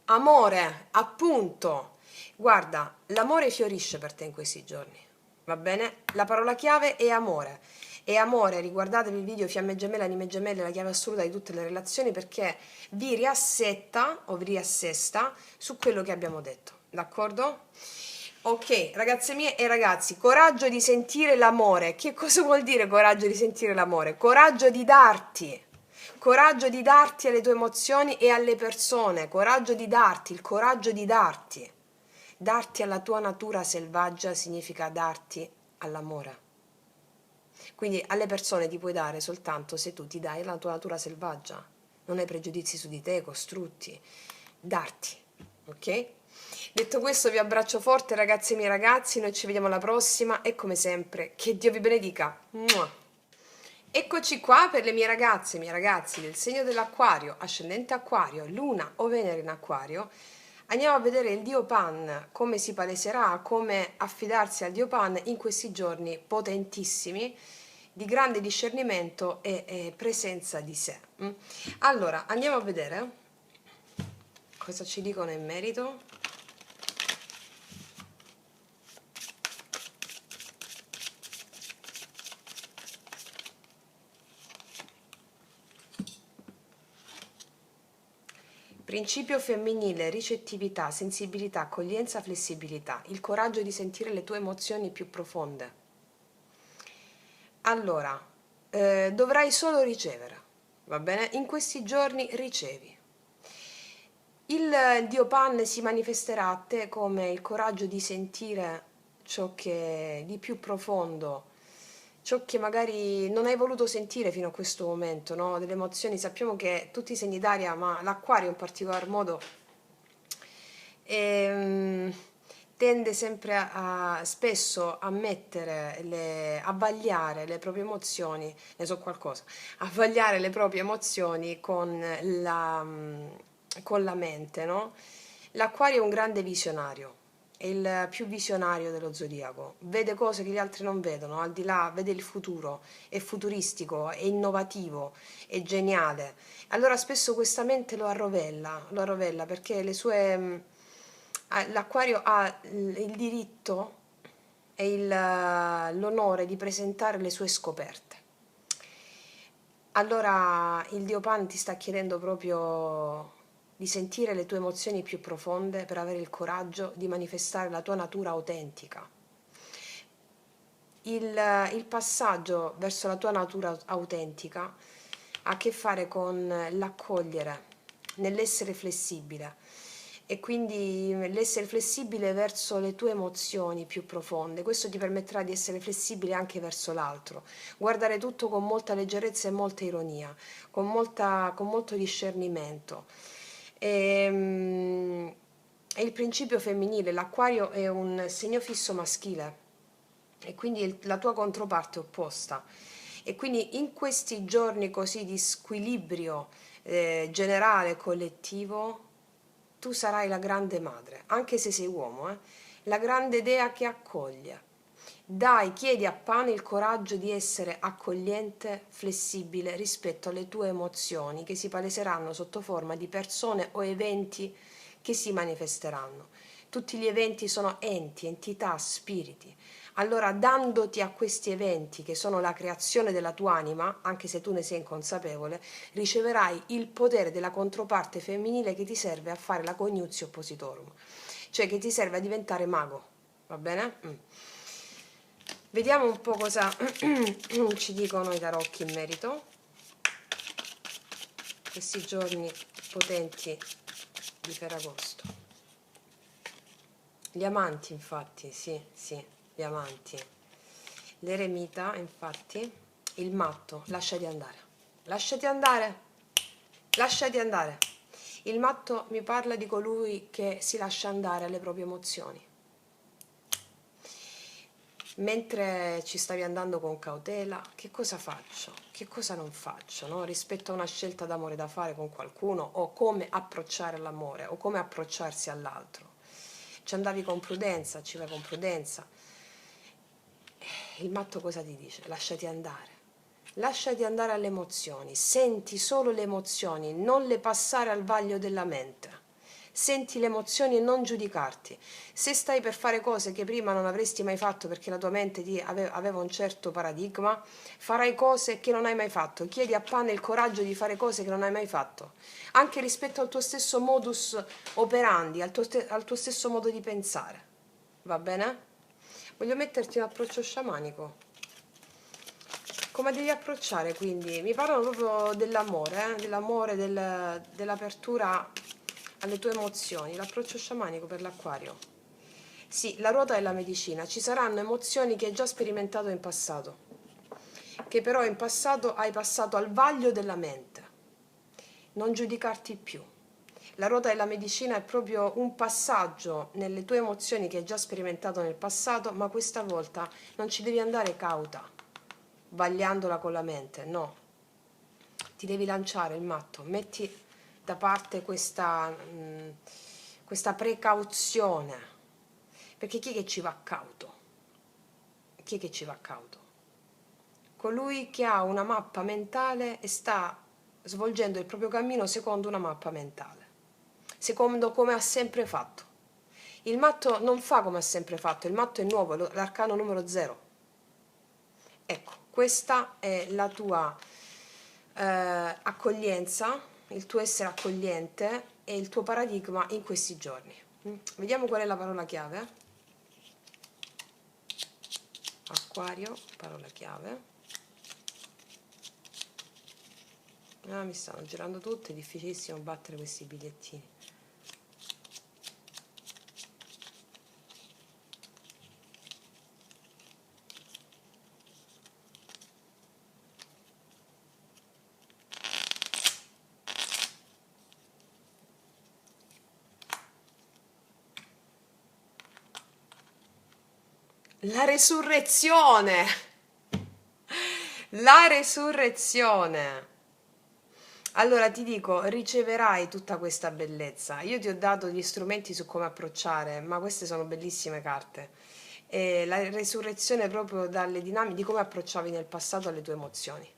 Amore, appunto. Guarda, l'amore fiorisce per te in questi giorni, va bene? La parola chiave è amore. E amore, riguardatevi il video Fiamme Gemelle, Anime Gemelle, la chiave assoluta di tutte le relazioni, perché vi riassetta o vi riassesta su quello che abbiamo detto, d'accordo? Ok, ragazze mie e ragazzi, coraggio di sentire l'amore. Che cosa vuol dire coraggio di sentire l'amore? Coraggio di darti alle tue emozioni e alle persone, coraggio di darti, il coraggio di darti. Darti alla tua natura selvaggia significa darti all'amore. Quindi alle persone ti puoi dare soltanto se tu ti dai alla tua natura selvaggia. Non hai pregiudizi su di te, costrutti. Darti, ok? Detto questo vi abbraccio forte ragazzi e miei ragazzi, noi ci vediamo alla prossima e come sempre che Dio vi benedica. Mua. Eccoci qua per le mie ragazze e miei ragazzi del segno dell'Acquario, ascendente Acquario, Luna o Venere in Acquario. Andiamo a vedere il Dio Pan, come si paleserà, come affidarsi al Dio Pan in questi giorni potentissimi, di grande discernimento e presenza di sé. Allora, andiamo a vedere cosa ci dicono in merito. Principio femminile, ricettività, sensibilità, accoglienza, flessibilità, il coraggio di sentire le tue emozioni più profonde. Allora, dovrai solo ricevere, va bene? In questi giorni ricevi. Il Dio Pan si manifesterà a te come il coraggio di sentire ciò che è di più profondo, ciò che magari non hai voluto sentire fino a questo momento, no? Delle emozioni, sappiamo che tutti i segni d'aria, ma l'acquario in particolar modo, ehm, tende sempre spesso a a vagliare le proprie emozioni, ne so qualcosa, a vagliare le proprie emozioni con la mente, no? L'acquario è un grande visionario, è il più visionario dello zodiaco, vede cose che gli altri non vedono, al di là, vede il futuro, è futuristico, è innovativo, è geniale. Allora spesso questa mente lo arrovella perché l'acquario ha il diritto e l'onore di presentare le sue scoperte. Allora il Dio Pan ti sta chiedendo proprio di sentire le tue emozioni più profonde per avere il coraggio di manifestare la tua natura autentica. Il passaggio verso la tua natura autentica ha a che fare con l'accogliere, nell'essere flessibile e quindi l'essere flessibile verso le tue emozioni più profonde. Questo ti permetterà di essere flessibile anche verso l'altro, guardare tutto con molta leggerezza e molta ironia, con molto discernimento. È il principio femminile, l'acquario è un segno fisso maschile e quindi la tua controparte opposta. E quindi in questi giorni così di squilibrio generale collettivo, tu sarai la grande madre, anche se sei uomo, la grande dea che accoglie. Dai, chiedi a Pan il coraggio di essere accogliente, flessibile rispetto alle tue emozioni che si paleseranno sotto forma di persone o eventi che si manifesteranno. Tutti gli eventi sono enti, entità, spiriti. Allora, dandoti a questi eventi, che sono la creazione della tua anima, anche se tu ne sei inconsapevole, riceverai il potere della controparte femminile che ti serve a fare la coniuzio oppositorum, cioè che ti serve a diventare mago, va bene? Vediamo un po' cosa ci dicono i tarocchi in merito. Questi giorni potenti di Ferragosto. Gli amanti, infatti, sì, gli amanti. L'eremita, infatti, il matto, lasciati andare, lasciati andare, lasciati andare. Il matto mi parla di colui che si lascia andare alle proprie emozioni. Mentre ci stavi andando con cautela, che cosa faccio? Che cosa non faccio, no? Rispetto a una scelta d'amore da fare con qualcuno, o come approcciare l'amore, o come approcciarsi all'altro. Ci andavi con prudenza, ci vai con prudenza. Il matto cosa ti dice? Lasciati andare. Lasciati andare alle emozioni, senti solo le emozioni, non le passare al vaglio della mente. Senti le emozioni e non giudicarti. Se stai per fare cose che prima non avresti mai fatto perché la tua mente aveva un certo paradigma, farai cose che non hai mai fatto. Chiedi a Pane il coraggio di fare cose che non hai mai fatto, anche rispetto al tuo stesso modus operandi, al tuo stesso modo di pensare. Va bene? Voglio metterti un approccio sciamanico. Come devi approcciare quindi? Mi parlano proprio dell'amore, dell'amore, dell'apertura alle tue emozioni, l'approccio sciamanico per l'acquario. Sì, la ruota è la medicina, ci saranno emozioni che hai già sperimentato in passato, che però in passato hai passato al vaglio della mente. Non giudicarti più. La ruota della medicina è proprio un passaggio nelle tue emozioni che hai già sperimentato nel passato, ma questa volta non ci devi andare cauta, vagliandola con la mente, no. Ti devi lanciare il matto, metti da parte questa precauzione, perché chi è che ci va cauto? Chi è che ci va cauto? Colui che ha una mappa mentale e sta svolgendo il proprio cammino secondo una mappa mentale, secondo come ha sempre fatto. Il matto non fa come ha sempre fatto, il matto è nuovo, l'arcano numero 0. Ecco, questa è la tua accoglienza, il tuo essere accogliente e il tuo paradigma in questi giorni. Vediamo qual è la parola chiave. Acquario, parola chiave. Ah, mi stanno girando tutte, è difficilissimo battere questi bigliettini. La resurrezione! La resurrezione! Allora ti dico, riceverai tutta questa bellezza. Io ti ho dato gli strumenti su come approcciare, ma queste sono bellissime carte. E la resurrezione è proprio dalle dinamiche di come approcciavi nel passato alle tue emozioni.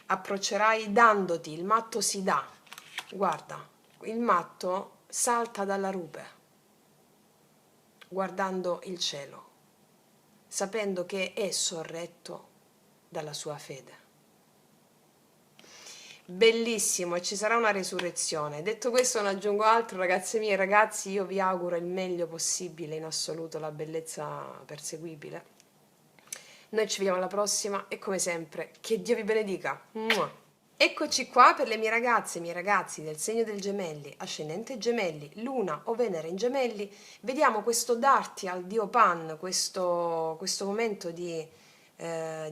Approccerai dandoti, il matto si dà. Guarda, il matto salta dalla rupe, guardando il cielo, sapendo che è sorretto dalla sua fede. Bellissimo, e ci sarà una resurrezione. Detto questo, non aggiungo altro, ragazze mie e ragazzi, io vi auguro il meglio possibile, in assoluto la bellezza perseguibile. Noi ci vediamo alla prossima e come sempre, che Dio vi benedica. Mua. Eccoci qua per le mie ragazze e i miei ragazzi del segno del Gemelli, ascendente Gemelli, Luna o Venere in Gemelli. Vediamo questo darti al dio Pan, questo momento di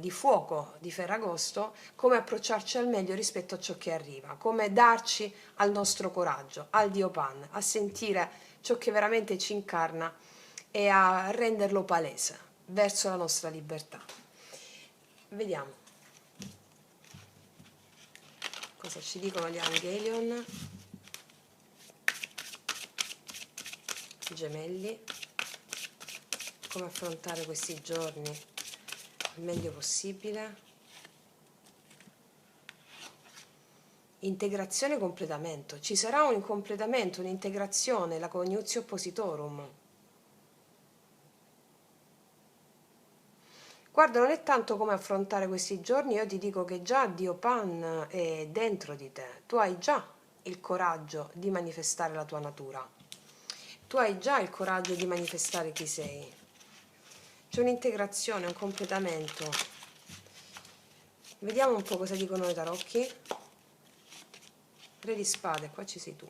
fuoco di Ferragosto, come approcciarci al meglio rispetto a ciò che arriva, come darci al nostro coraggio, al dio Pan, a sentire ciò che veramente ci incarna e a renderlo palese verso la nostra libertà. Vediamo cosa ci dicono gli Angelion, Gemelli, come affrontare questi giorni il meglio possibile. Integrazione e completamento. Ci sarà un completamento, un'integrazione, la coniuntio oppositorum. Guarda, non è tanto come affrontare questi giorni, io ti dico che già Dio Pan è dentro di te, tu hai già il coraggio di manifestare la tua natura, tu hai già il coraggio di manifestare chi sei. C'è un'integrazione, un completamento. Vediamo un po' cosa dicono i tarocchi. Re di spade, qua ci sei tu.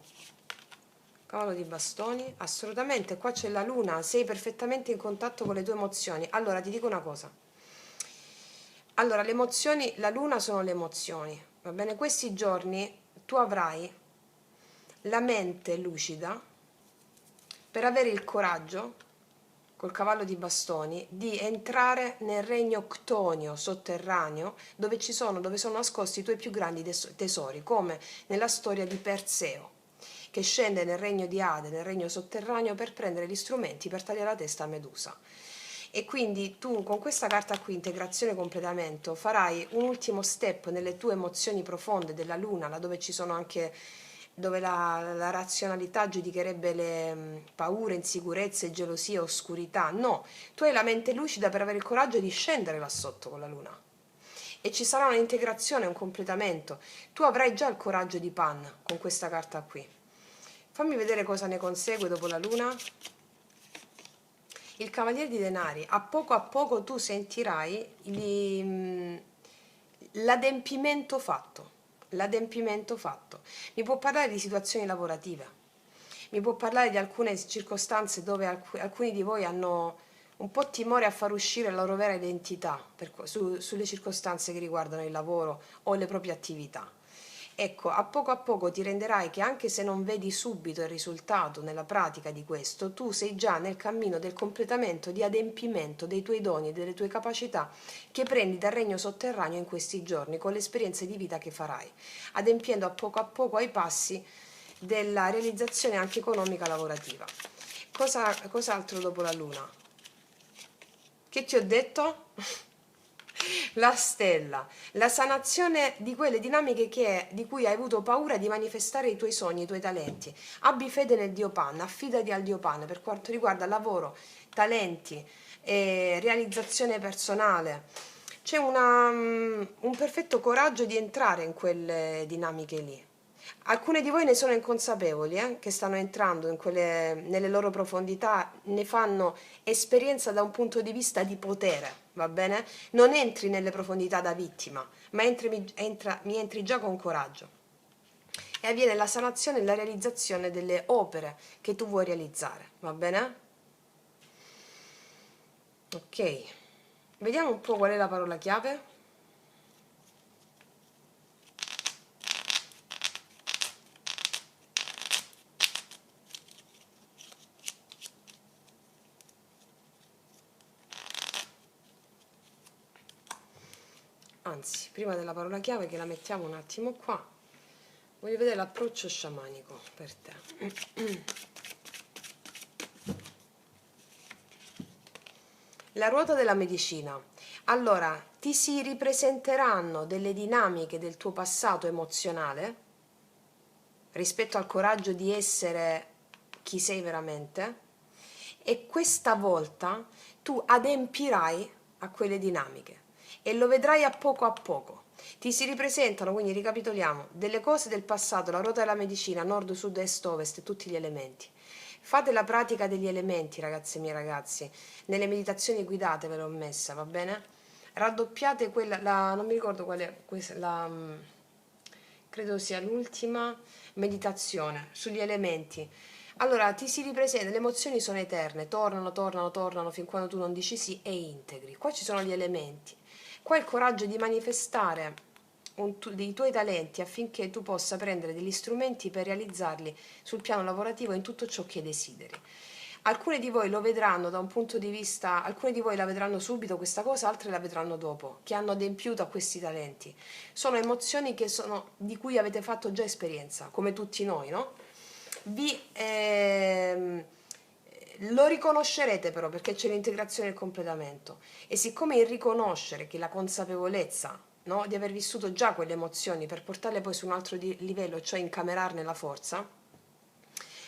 Cavallo di bastoni, assolutamente, qua c'è la luna, sei perfettamente in contatto con le tue emozioni. Allora ti dico una cosa. Allora, le emozioni, la luna sono le emozioni, va bene? Questi giorni tu avrai la mente lucida per avere il coraggio, col cavallo di bastoni, di entrare nel regno ctonio, sotterraneo, dove sono nascosti i tuoi più grandi tesori, come nella storia di Perseo, che scende nel regno di Ade, nel regno sotterraneo, per prendere gli strumenti per tagliare la testa a Medusa. E quindi tu con questa carta qui, integrazione e completamento, farai un ultimo step nelle tue emozioni profonde della luna, laddove ci sono anche, dove la razionalità giudicherebbe le paure, insicurezze, gelosie, oscurità. No, tu hai la mente lucida per avere il coraggio di scendere là sotto con la luna. E ci sarà un'integrazione, un completamento. Tu avrai già il coraggio di Pan con questa carta qui. Fammi vedere cosa ne consegue dopo la luna. Il Cavaliere di Denari, a poco tu sentirai l'adempimento fatto, l'adempimento fatto. Mi può parlare di situazioni lavorative, mi può parlare di alcune circostanze dove alcuni di voi hanno un po' timore a far uscire la loro vera identità sulle circostanze che riguardano il lavoro o le proprie attività. Ecco, a poco ti renderai che anche se non vedi subito il risultato nella pratica di questo, tu sei già nel cammino del completamento di adempimento dei tuoi doni e delle tue capacità che prendi dal regno sotterraneo in questi giorni con le esperienze di vita che farai, adempiendo a poco ai passi della realizzazione anche economica lavorativa. Cos'altro dopo la luna? Che ti ho detto? La stella, la sanazione di quelle dinamiche di cui hai avuto paura di manifestare i tuoi sogni, i tuoi talenti. Abbi fede nel Dio Pan, affidati al Dio Pan per quanto riguarda lavoro, talenti, realizzazione personale. C'è un perfetto coraggio di entrare in quelle dinamiche lì. Alcune di voi ne sono inconsapevoli, che stanno entrando nelle loro profondità, ne fanno esperienza da un punto di vista di potere, va bene? Non entri nelle profondità da vittima, ma mi entri già con coraggio. E avviene la sanazione e la realizzazione delle opere che tu vuoi realizzare, va bene? Ok, vediamo un po' qual è la parola chiave. Anzi, prima della parola chiave, che la mettiamo un attimo qua, voglio vedere l'approccio sciamanico per te. La ruota della medicina. Allora, ti si ripresenteranno delle dinamiche del tuo passato emozionale rispetto al coraggio di essere chi sei veramente, e questa volta tu adempirai a quelle dinamiche e lo vedrai a poco. Ti si ripresentano, quindi ricapitoliamo, delle cose del passato, la ruota della medicina, nord, sud, est, ovest, e tutti gli elementi. Fate la pratica degli elementi, ragazzi miei ragazzi, nelle meditazioni guidate ve l'ho messa, va bene? Raddoppiate quella, non mi ricordo qual è, credo sia l'ultima meditazione sugli elementi. Allora ti si ripresenta, le emozioni sono eterne, tornano fin quando tu non dici sì e integri. Qua ci sono gli elementi. Qua il coraggio di manifestare dei tuoi talenti affinché tu possa prendere degli strumenti per realizzarli sul piano lavorativo in tutto ciò che desideri. Alcuni di voi lo vedranno da un punto di vista, alcuni di voi la vedranno subito questa cosa, altri la vedranno dopo, che hanno adempiuto a questi talenti. Sono emozioni di cui avete fatto già esperienza, come tutti noi, no? Vi lo riconoscerete però perché c'è l'integrazione e il completamento, e siccome il riconoscere che la consapevolezza, no, di aver vissuto già quelle emozioni per portarle poi su un altro livello, cioè incamerarne la forza,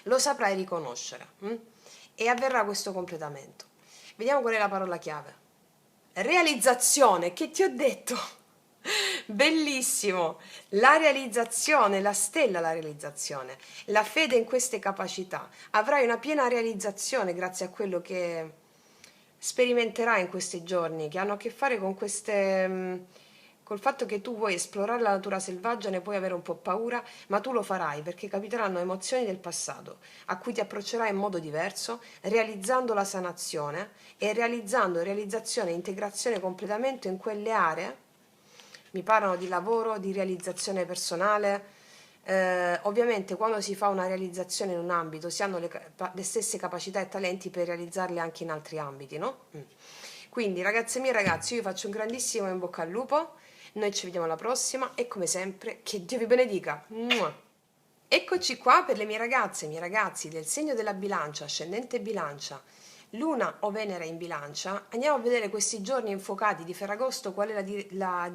lo saprai riconoscere, e avverrà questo completamento. Vediamo qual è la parola chiave. Realizzazione, che ti ho detto? Bellissimo, la realizzazione, la stella, la realizzazione, la fede in queste capacità. Avrai una piena realizzazione grazie a quello che sperimenterai in questi giorni, che hanno a che fare con Col fatto che tu vuoi esplorare la natura selvaggia ne puoi avere un po' paura, ma tu lo farai perché capiteranno emozioni del passato a cui ti approccerai in modo diverso, realizzando la sanazione e realizzando realizzazione e integrazione completamento in quelle aree. Mi parlano di lavoro, di realizzazione personale. Ovviamente quando si fa una realizzazione in un ambito si hanno le stesse capacità e talenti per realizzarle anche in altri ambiti, no? Quindi ragazze mie e ragazzi, io vi faccio un grandissimo in bocca al lupo, noi ci vediamo alla prossima e come sempre che Dio vi benedica. Mua! Eccoci qua per le mie ragazze e i miei ragazzi del segno della bilancia, ascendente bilancia, Luna o Venere in bilancia. Andiamo a vedere questi giorni infuocati di Ferragosto qual è la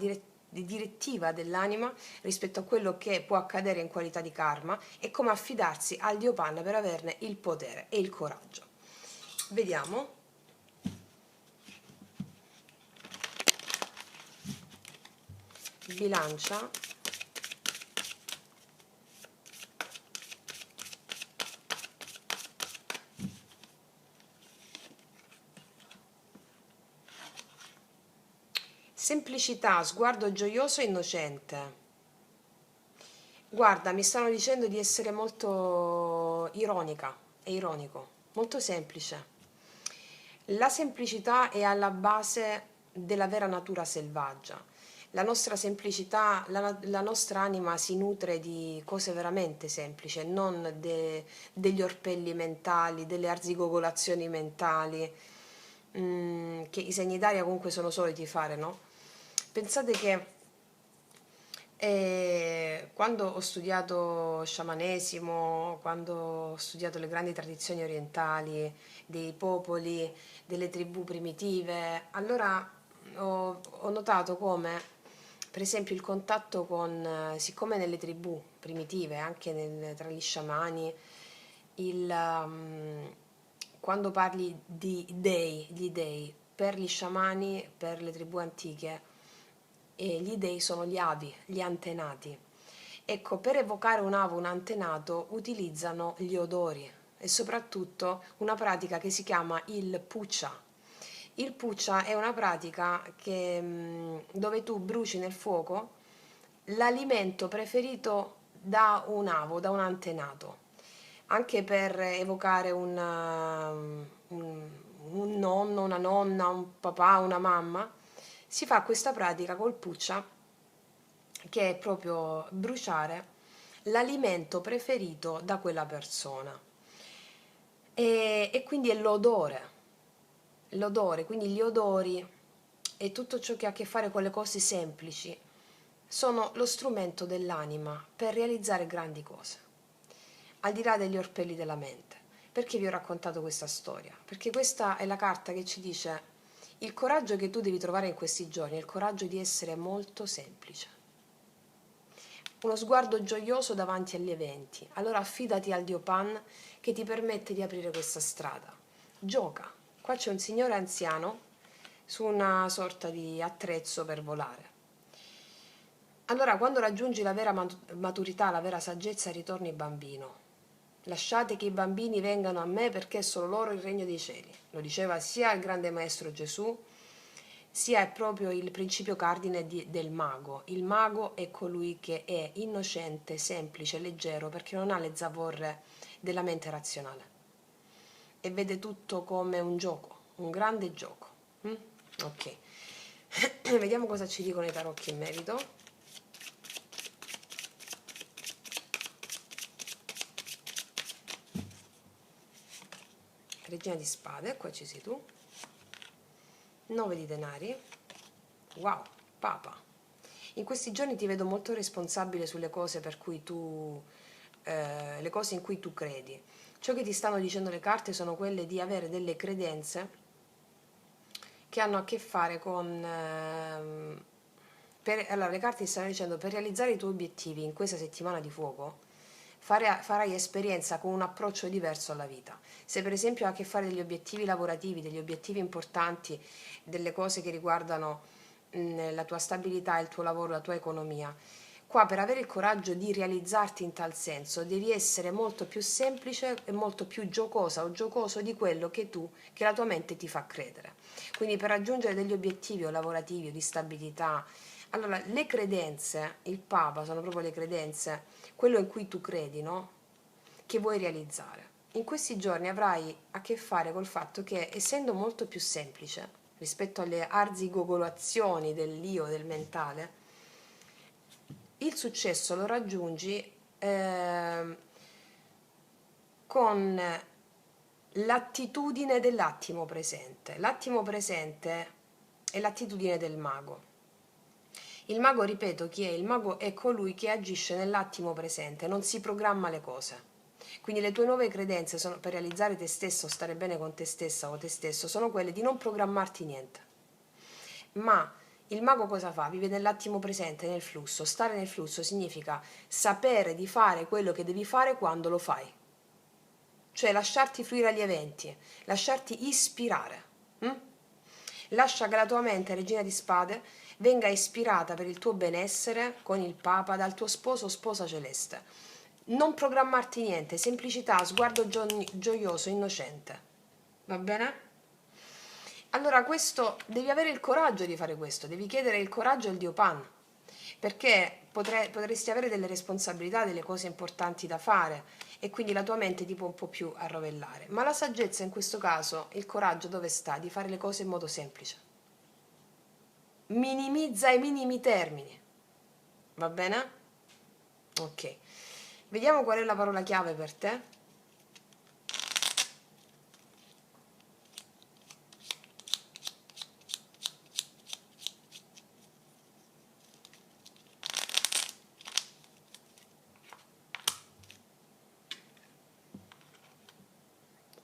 direttiva dell'anima rispetto a quello che può accadere in qualità di karma e come affidarsi al Dio Panna per averne il potere e il coraggio. Vediamo. Bilancia. Semplicità, sguardo gioioso e innocente. Guarda, mi stanno dicendo di essere molto ironica e ironico, molto semplice. La semplicità è alla base della vera natura selvaggia. La nostra semplicità, la nostra anima si nutre di cose veramente semplici, non degli orpelli mentali, delle arzigogolazioni mentali, che i segni d'aria comunque sono soliti fare, no? Pensate che quando ho studiato sciamanesimo, quando ho studiato le grandi tradizioni orientali, dei popoli, delle tribù primitive, allora ho notato come, per esempio, il contatto con, siccome nelle tribù primitive, anche tra gli sciamani, quando parli di dei, gli dei, per gli sciamani, per le tribù antiche, e gli dei sono gli avi, gli antenati. Ecco, per evocare un avo, un antenato, utilizzano gli odori e soprattutto una pratica che si chiama il pucia. Il pucia è una pratica dove tu bruci nel fuoco l'alimento preferito da un avo, da un antenato, anche per evocare un nonno, una nonna, un papà, una mamma. Si fa questa pratica col puccia, che è proprio bruciare l'alimento preferito da quella persona. E quindi è l'odore, quindi gli odori e tutto ciò che ha a che fare con le cose semplici sono lo strumento dell'anima per realizzare grandi cose, al di là degli orpelli della mente. Perché vi ho raccontato questa storia? Perché questa è la carta che ci dice il coraggio che tu devi trovare in questi giorni, è il coraggio di essere molto semplice. Uno sguardo gioioso davanti agli eventi. Allora affidati al Dio Pan che ti permette di aprire questa strada. Gioca. Qua c'è un signore anziano su una sorta di attrezzo per volare. Allora, quando raggiungi la vera maturità, la vera saggezza, ritorni bambino. Lasciate che i bambini vengano a me perché è solo loro il regno dei cieli. Lo diceva sia il grande maestro Gesù, sia è proprio il principio cardine del mago. Il mago è colui che è innocente, semplice, leggero, perché non ha le zavorre della mente razionale e vede tutto come un gioco, un grande gioco. Ok, vediamo cosa ci dicono i tarocchi in merito. Regina di spade, qua ci sei tu. 9 di denari. Wow, papa. In questi giorni ti vedo molto responsabile sulle cose per cui le cose in cui tu credi. Ciò che ti stanno dicendo le carte sono quelle di avere delle credenze che hanno a che fare con... allora, le carte ti stanno dicendo per realizzare i tuoi obiettivi in questa settimana di fuoco, farai esperienza con un approccio diverso alla vita. Se per esempio ha a che fare degli obiettivi lavorativi, degli obiettivi importanti, delle cose che riguardano la tua stabilità, il tuo lavoro, la tua economia, qua per avere il coraggio di realizzarti in tal senso devi essere molto più semplice e molto più giocosa o giocoso di quello che la tua mente ti fa credere. Quindi per raggiungere degli obiettivi o lavorativi o di stabilità, Allora, le credenze, il Papa sono proprio le credenze, quello in cui tu credi, no? Che vuoi realizzare. In questi giorni avrai a che fare col fatto che, essendo molto più semplice rispetto alle arzigogolazioni dell'io, del mentale, il successo lo raggiungi con l'attitudine dell'attimo presente. L'attimo presente è l'attitudine del mago. Il mago, ripeto, chi è? Il mago è colui che agisce nell'attimo presente, non si programma le cose. Quindi le tue nuove credenze sono, per realizzare te stesso, stare bene con te stessa o te stesso, sono quelle di non programmarti niente. Ma il mago cosa fa? Vive nell'attimo presente, nel flusso. Stare nel flusso significa sapere di fare quello che devi fare quando lo fai. Cioè lasciarti fluire agli eventi, lasciarti ispirare. Mm? Lascia che la tua mente, regina di spade, venga ispirata per il tuo benessere con il Papa dal tuo sposo o sposa celeste. Non programmarti niente, semplicità, sguardo gioioso, innocente. Va bene? Allora, questo devi avere il coraggio di fare questo, devi chiedere il coraggio al Dio Pan, perché potresti avere delle responsabilità, delle cose importanti da fare e quindi la tua mente ti può un po' più arrovellare. Ma la saggezza in questo caso, il coraggio dove sta? Di fare le cose in modo semplice. Minimizza i minimi termini, va bene? Ok, vediamo qual è la parola chiave per te.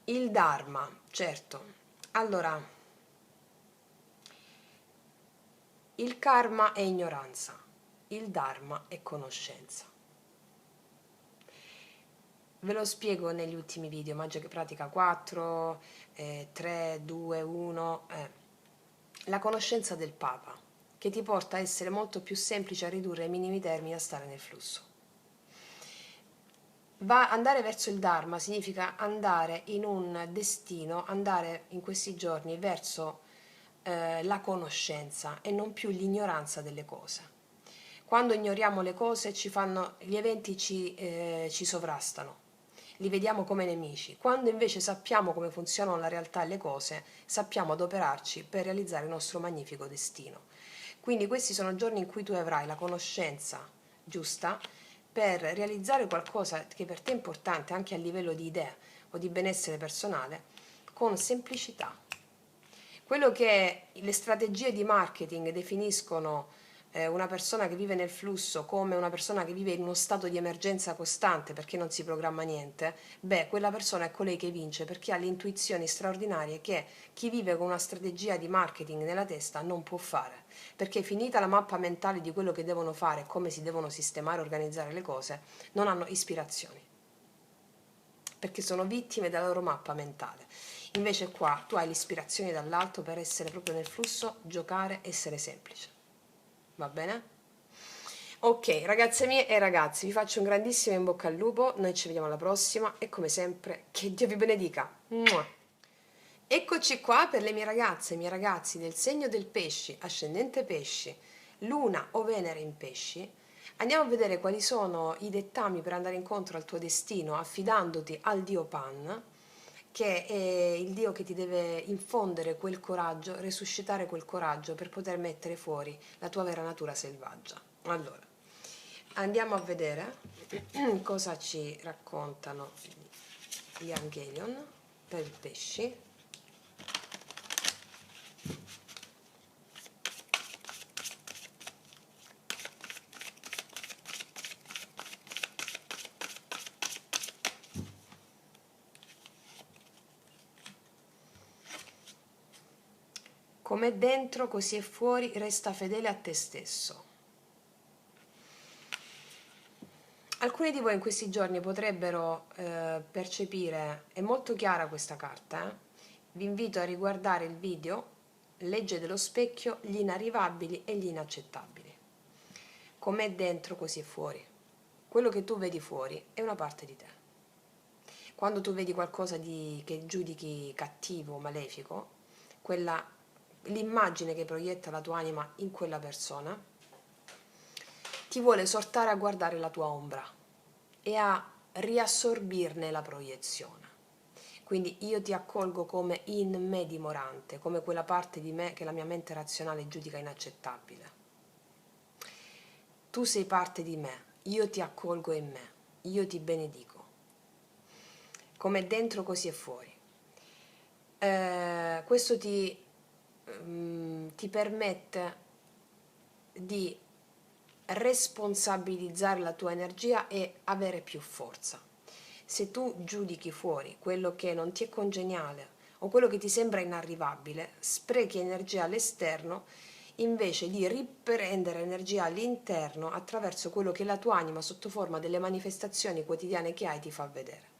Il Dharma, certo. Allora, il karma è ignoranza, il Dharma è conoscenza. Ve lo spiego negli ultimi video, Magia che pratica 4, 3, 2, 1. La conoscenza del Papa, che ti porta a essere molto più semplice, a ridurre i minimi termini, a stare nel flusso. Andare verso il Dharma significa andare in un destino, andare in questi giorni verso la conoscenza e non più l'ignoranza delle cose. Quando ignoriamo le cose gli eventi ci sovrastano, li vediamo come nemici. Quando invece sappiamo come funzionano la realtà e le cose, sappiamo adoperarci per realizzare il nostro magnifico destino. Quindi questi sono giorni in cui tu avrai la conoscenza giusta per realizzare qualcosa che per te è importante anche a livello di idea o di benessere personale con semplicità. Quello che le strategie di marketing definiscono una persona che vive nel flusso come una persona che vive in uno stato di emergenza costante perché non si programma niente, beh, quella persona è colei che vince perché ha le intuizioni straordinarie che chi vive con una strategia di marketing nella testa non può fare, perché finita la mappa mentale di quello che devono fare, come si devono sistemare e organizzare le cose, non hanno ispirazioni, perché sono vittime della loro mappa mentale. Invece qua tu hai l'ispirazione dall'alto per essere proprio nel flusso, giocare, essere semplice. Va bene? Ok, ragazze mie e ragazzi, vi faccio un grandissimo in bocca al lupo, noi ci vediamo alla prossima e come sempre che Dio vi benedica. Mua. Eccoci qua per le mie ragazze e i miei ragazzi del segno del pesci, ascendente pesci, luna o Venere in pesci. Andiamo a vedere quali sono i dettami per andare incontro al tuo destino affidandoti al Dio Pan, che è il Dio che ti deve infondere quel coraggio, resuscitare quel coraggio per poter mettere fuori la tua vera natura selvaggia. Allora, andiamo a vedere cosa ci raccontano gli Angelion per i pesci. Come dentro, così è fuori, resta fedele a te stesso. Alcuni di voi in questi giorni potrebbero percepire, è molto chiara questa carta, vi invito a riguardare il video Legge dello specchio, gli inarrivabili e gli inaccettabili. Com'è dentro, così è fuori. Quello che tu vedi fuori è una parte di te. Quando tu vedi qualcosa che giudichi cattivo, malefico, l'immagine che proietta la tua anima in quella persona ti vuole esortare a guardare la tua ombra e a riassorbirne la proiezione. Quindi io ti accolgo come in me dimorante, come quella parte di me che la mia mente razionale giudica inaccettabile. Tu sei parte di me, io ti accolgo in me, io ti benedico, come dentro così è fuori. Questo ti permette di responsabilizzare la tua energia e avere più forza. Se tu giudichi fuori quello che non ti è congeniale o quello che ti sembra inarrivabile, sprechi energia all'esterno invece di riprendere energia all'interno attraverso quello che la tua anima sotto forma delle manifestazioni quotidiane che hai ti fa vedere.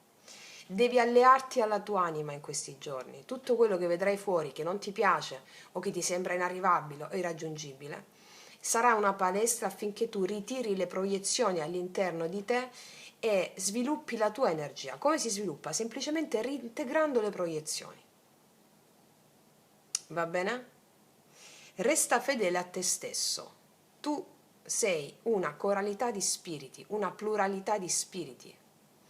Devi allearti alla tua anima in questi giorni. Tutto quello che vedrai fuori che non ti piace o che ti sembra inarrivabile o irraggiungibile sarà una palestra affinché tu ritiri le proiezioni all'interno di te e sviluppi la tua energia. Come si sviluppa? Semplicemente reintegrando le proiezioni. Va bene? Resta fedele a te stesso. Tu sei una coralità di spiriti, una pluralità di spiriti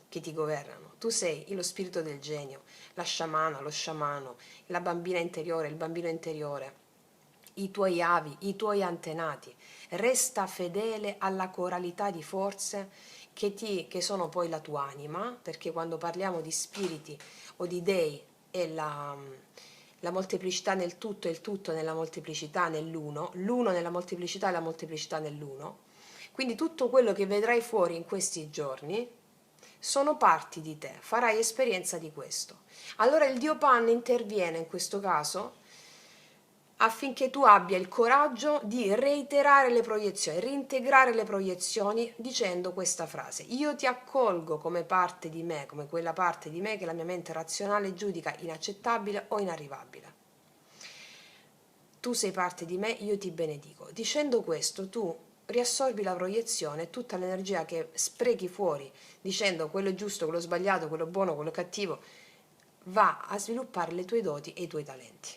che ti governano. Tu sei lo spirito del genio, la sciamana, lo sciamano, la bambina interiore, il bambino interiore, i tuoi avi, i tuoi antenati. Resta fedele alla coralità di forze che sono poi la tua anima, perché quando parliamo di spiriti o di dei è la molteplicità nel tutto e il tutto nella molteplicità nell'uno, l'uno nella molteplicità e la molteplicità nell'uno. Quindi tutto quello che vedrai fuori in questi giorni sono parti di te, farai esperienza di questo. Allora il Dio Pan interviene in questo caso affinché tu abbia il coraggio di reiterare le proiezioni, reintegrare le proiezioni dicendo questa frase: io ti accolgo come parte di me, come quella parte di me che la mia mente razionale giudica inaccettabile o inarrivabile. Tu sei parte di me, io ti benedico. Dicendo questo tu riassorbi la proiezione e tutta l'energia che sprechi fuori dicendo quello è giusto, quello sbagliato, quello buono, quello cattivo, va a sviluppare le tue doti e i tuoi talenti.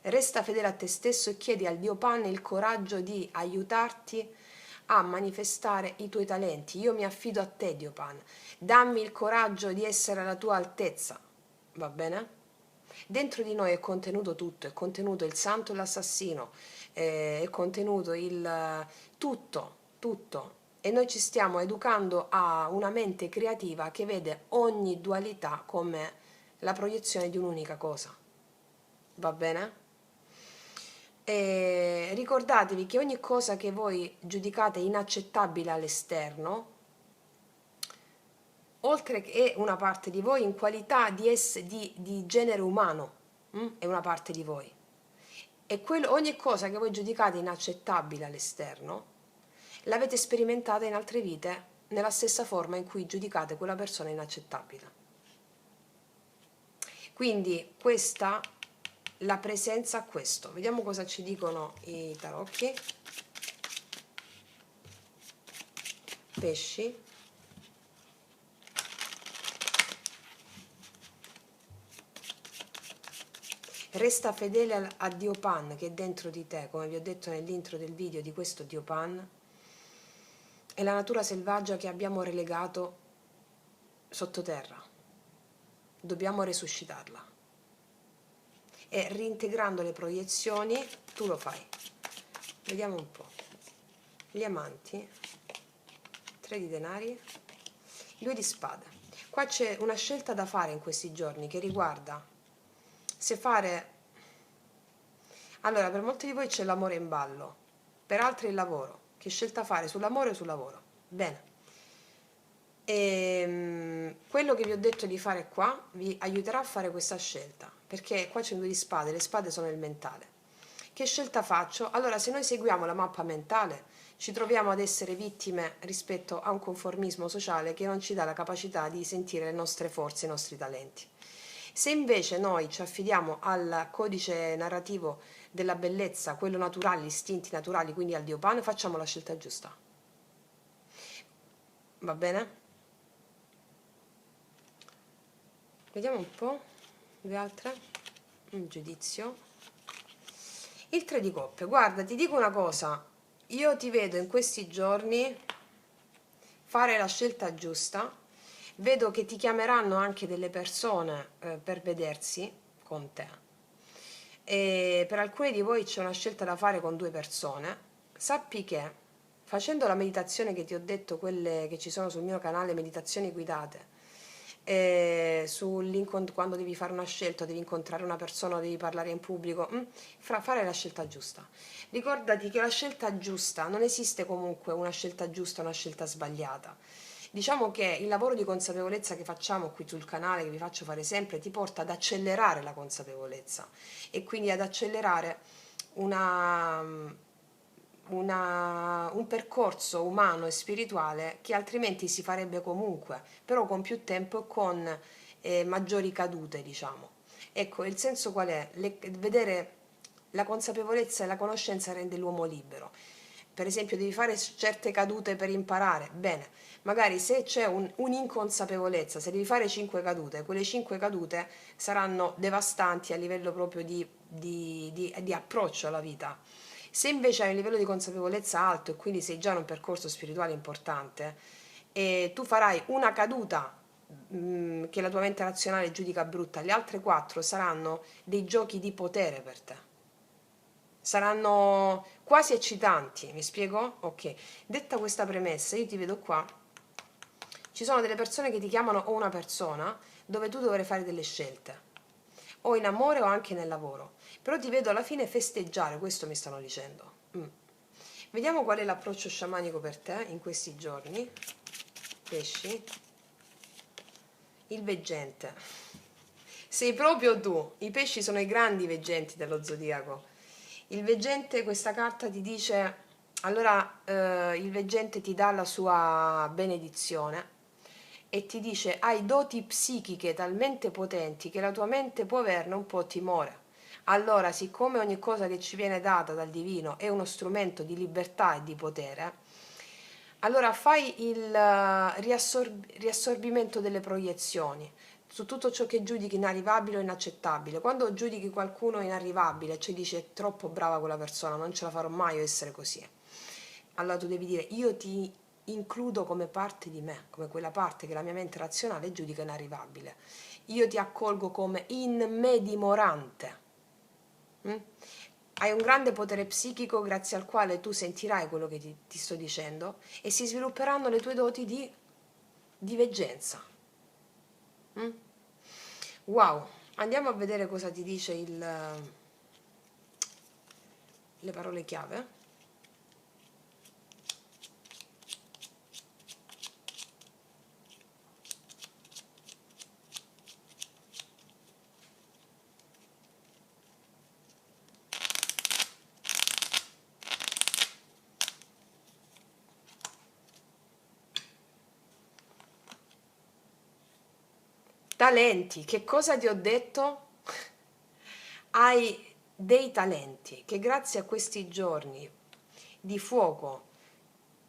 Resta fedele a te stesso e chiedi al Dio Pan il coraggio di aiutarti a manifestare i tuoi talenti. Io mi affido a te, Dio Pan. Dammi il coraggio di essere alla tua altezza. Va bene? Dentro di noi è contenuto tutto, è contenuto il santo e l'assassino, è contenuto il tutto, tutto. E noi ci stiamo educando a una mente creativa che vede ogni dualità come la proiezione di un'unica cosa. Va bene? E ricordatevi che ogni cosa che voi giudicate inaccettabile all'esterno, oltre che è una parte di voi in qualità di genere umano, è una parte di voi. E ogni cosa che voi giudicate inaccettabile all'esterno, l'avete sperimentata in altre vite nella stessa forma in cui giudicate quella persona inaccettabile. Quindi questa la presenza a questo. Vediamo cosa ci dicono i tarocchi. Pesci. Resta fedele a Dio Pan che è dentro di te, come vi ho detto nell'intro del video di questo Dio Pan. È la natura selvaggia che abbiamo relegato sottoterra. Dobbiamo resuscitarla. E reintegrando le proiezioni tu lo fai. Vediamo un po'. Gli amanti, 3 di denari, 2 di spade. Qua c'è una scelta da fare in questi giorni che riguarda se fare... Allora, per molti di voi c'è l'amore in ballo, per altri il lavoro. Che scelta fare, sull'amore o sul lavoro? Bene. Quello che vi ho detto di fare qua vi aiuterà a fare questa scelta, perché qua c'è un 2 di spade, le spade sono il mentale. Che scelta faccio? Allora, se noi seguiamo la mappa mentale, ci troviamo ad essere vittime rispetto a un conformismo sociale che non ci dà la capacità di sentire le nostre forze, i nostri talenti. Se invece noi ci affidiamo al codice narrativo della bellezza, quello naturale, gli istinti naturali, quindi al Dio Pan, facciamo la scelta giusta. Va bene? Vediamo un po' le altre. Un giudizio. Il 3 di coppe. Guarda, ti dico una cosa. io ti vedo in questi giorni fare la scelta giusta, vedo che ti chiameranno anche delle persone per vedersi con te, e per alcuni di voi c'è una scelta da fare con due persone. Sappi che facendo la meditazione che ti ho detto, quelle che ci sono sul mio canale, meditazioni guidate, quando devi fare una scelta, devi incontrare una persona, devi parlare in pubblico, fare la scelta giusta. Ricordati che la scelta giusta, non esiste comunque una scelta giusta o una scelta sbagliata. Diciamo che il lavoro di consapevolezza che facciamo qui sul canale, che vi faccio fare sempre, ti porta ad accelerare la consapevolezza e quindi ad accelerare una, un percorso umano e spirituale che altrimenti si farebbe comunque, però con più tempo e con maggiori cadute, diciamo. Ecco, il senso qual è? Vedere la consapevolezza e la conoscenza rende l'uomo libero. Per esempio, devi fare certe cadute per imparare. Bene, magari se c'è un'inconsapevolezza, se devi fare 5 cadute, quelle 5 cadute saranno devastanti a livello proprio di approccio alla vita. Se invece hai un livello di consapevolezza alto e quindi sei già in un percorso spirituale importante, e tu farai una caduta che la tua mente razionale giudica brutta, le altre 4 saranno dei giochi di potere per te. Saranno quasi eccitanti, mi spiego? Ok, detta questa premessa, io ti vedo qua, ci sono delle persone che ti chiamano o una persona dove tu dovrai fare delle scelte, o in amore o anche nel lavoro, però ti vedo alla fine festeggiare, questo mi stanno dicendo. Vediamo qual è l'approccio sciamanico per te in questi giorni. Pesci, il veggente. Sei proprio tu, i pesci sono i grandi veggenti dello zodiaco. Il veggente, questa carta ti dice, allora il veggente ti dà la sua benedizione e ti dice hai doti psichiche talmente potenti che la tua mente può averne un po' timore. Allora, siccome ogni cosa che ci viene data dal divino è uno strumento di libertà e di potere, allora fai il riassorbimento delle proiezioni su tutto ciò che giudichi inarrivabile o inaccettabile. Quando giudichi qualcuno inarrivabile, cioè dici è troppo brava quella persona, non ce la farò mai a essere così. Allora tu devi dire io ti includo come parte di me, come quella parte che la mia mente razionale giudica inarrivabile. Io ti accolgo come in me dimorante. Hai un grande potere psichico grazie al quale tu sentirai quello che ti sto dicendo e si svilupperanno le tue doti di veggenza. Wow, andiamo a vedere cosa ti dice le parole chiave. Talenti, che cosa ti ho detto? Hai dei talenti che grazie a questi giorni di fuoco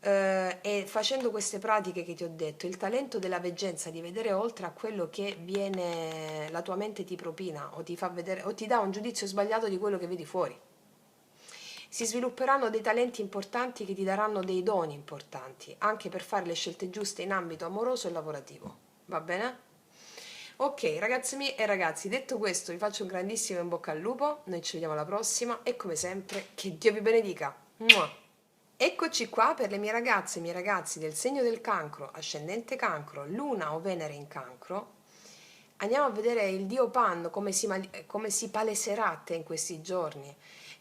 e facendo queste pratiche che ti ho detto, il talento della veggenza di vedere oltre a quello che viene, la tua mente ti propina o ti fa vedere o ti dà un giudizio sbagliato di quello che vedi fuori. Si svilupperanno dei talenti importanti che ti daranno dei doni importanti, anche per fare le scelte giuste in ambito amoroso e lavorativo. Va bene? Ok, ragazzi miei e ragazzi, detto questo vi faccio un grandissimo in bocca al lupo, noi ci vediamo alla prossima e come sempre che Dio vi benedica. Mua! Eccoci qua per le mie ragazze e i miei ragazzi del segno del cancro, ascendente cancro, luna o venere in cancro. Andiamo a vedere il dio Pan come si paleserà a te in questi giorni.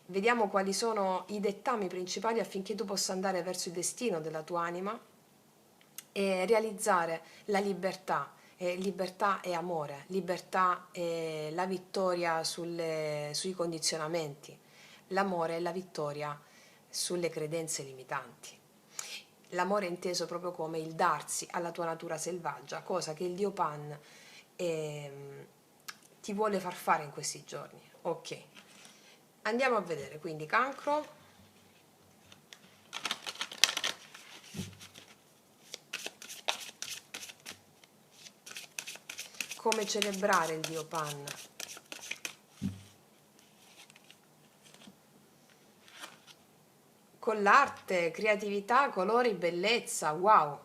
Vediamo quali sono i dettami principali affinché tu possa andare verso il destino della tua anima e realizzare la libertà. Libertà e amore, libertà e la vittoria sui condizionamenti, l'amore e la vittoria sulle credenze limitanti. L'amore è inteso proprio come il darsi alla tua natura selvaggia, cosa che il dio Pan ti vuole far fare in questi giorni. Ok, andiamo a vedere quindi cancro. Come celebrare il dio Pan? con l'arte, creatività, colori, bellezza, wow!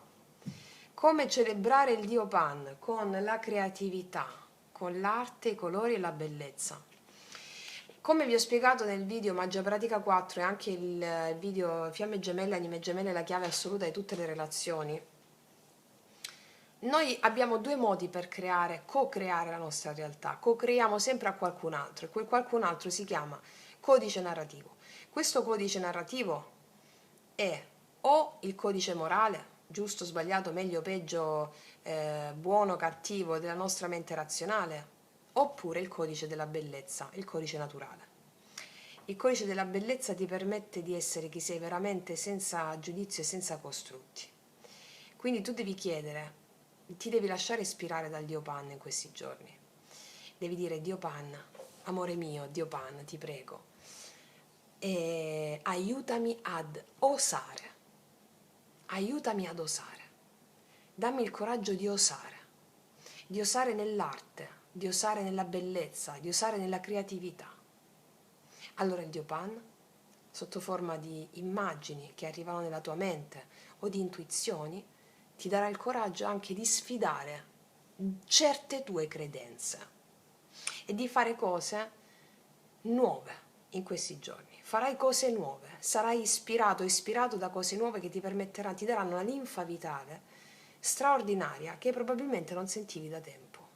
Come celebrare il Dio Pan? Con la creatività, con l'arte, i colori e la bellezza. Come vi ho spiegato nel video Magia Pratica 4 e anche il video Fiamme Gemelle, Anime Gemelle, la chiave assoluta di tutte le relazioni, noi abbiamo due modi per creare, co-creare la nostra realtà. Co-creiamo sempre a qualcun altro e quel qualcun altro si chiama codice narrativo. Questo codice narrativo è o il codice morale, giusto, sbagliato, meglio, peggio, buono, cattivo della nostra mente razionale, oppure il codice della bellezza, il codice naturale. Il codice della bellezza ti permette di essere chi sei veramente senza giudizio e senza costrutti. Quindi tu devi chiedere, ti devi lasciare ispirare dal Dio Pan in questi giorni. Devi dire: Dio Pan, amore mio, Dio Pan, ti prego, aiutami ad osare. Aiutami ad osare. Dammi il coraggio di osare nell'arte, di osare nella bellezza, di osare nella creatività. Allora il Dio Pan, sotto forma di immagini che arrivano nella tua mente o di intuizioni, ti darà il coraggio anche di sfidare certe tue credenze e di fare cose nuove in questi giorni. Farai cose nuove, sarai ispirato da cose nuove che ti permetteranno, ti daranno una linfa vitale straordinaria che probabilmente non sentivi da tempo.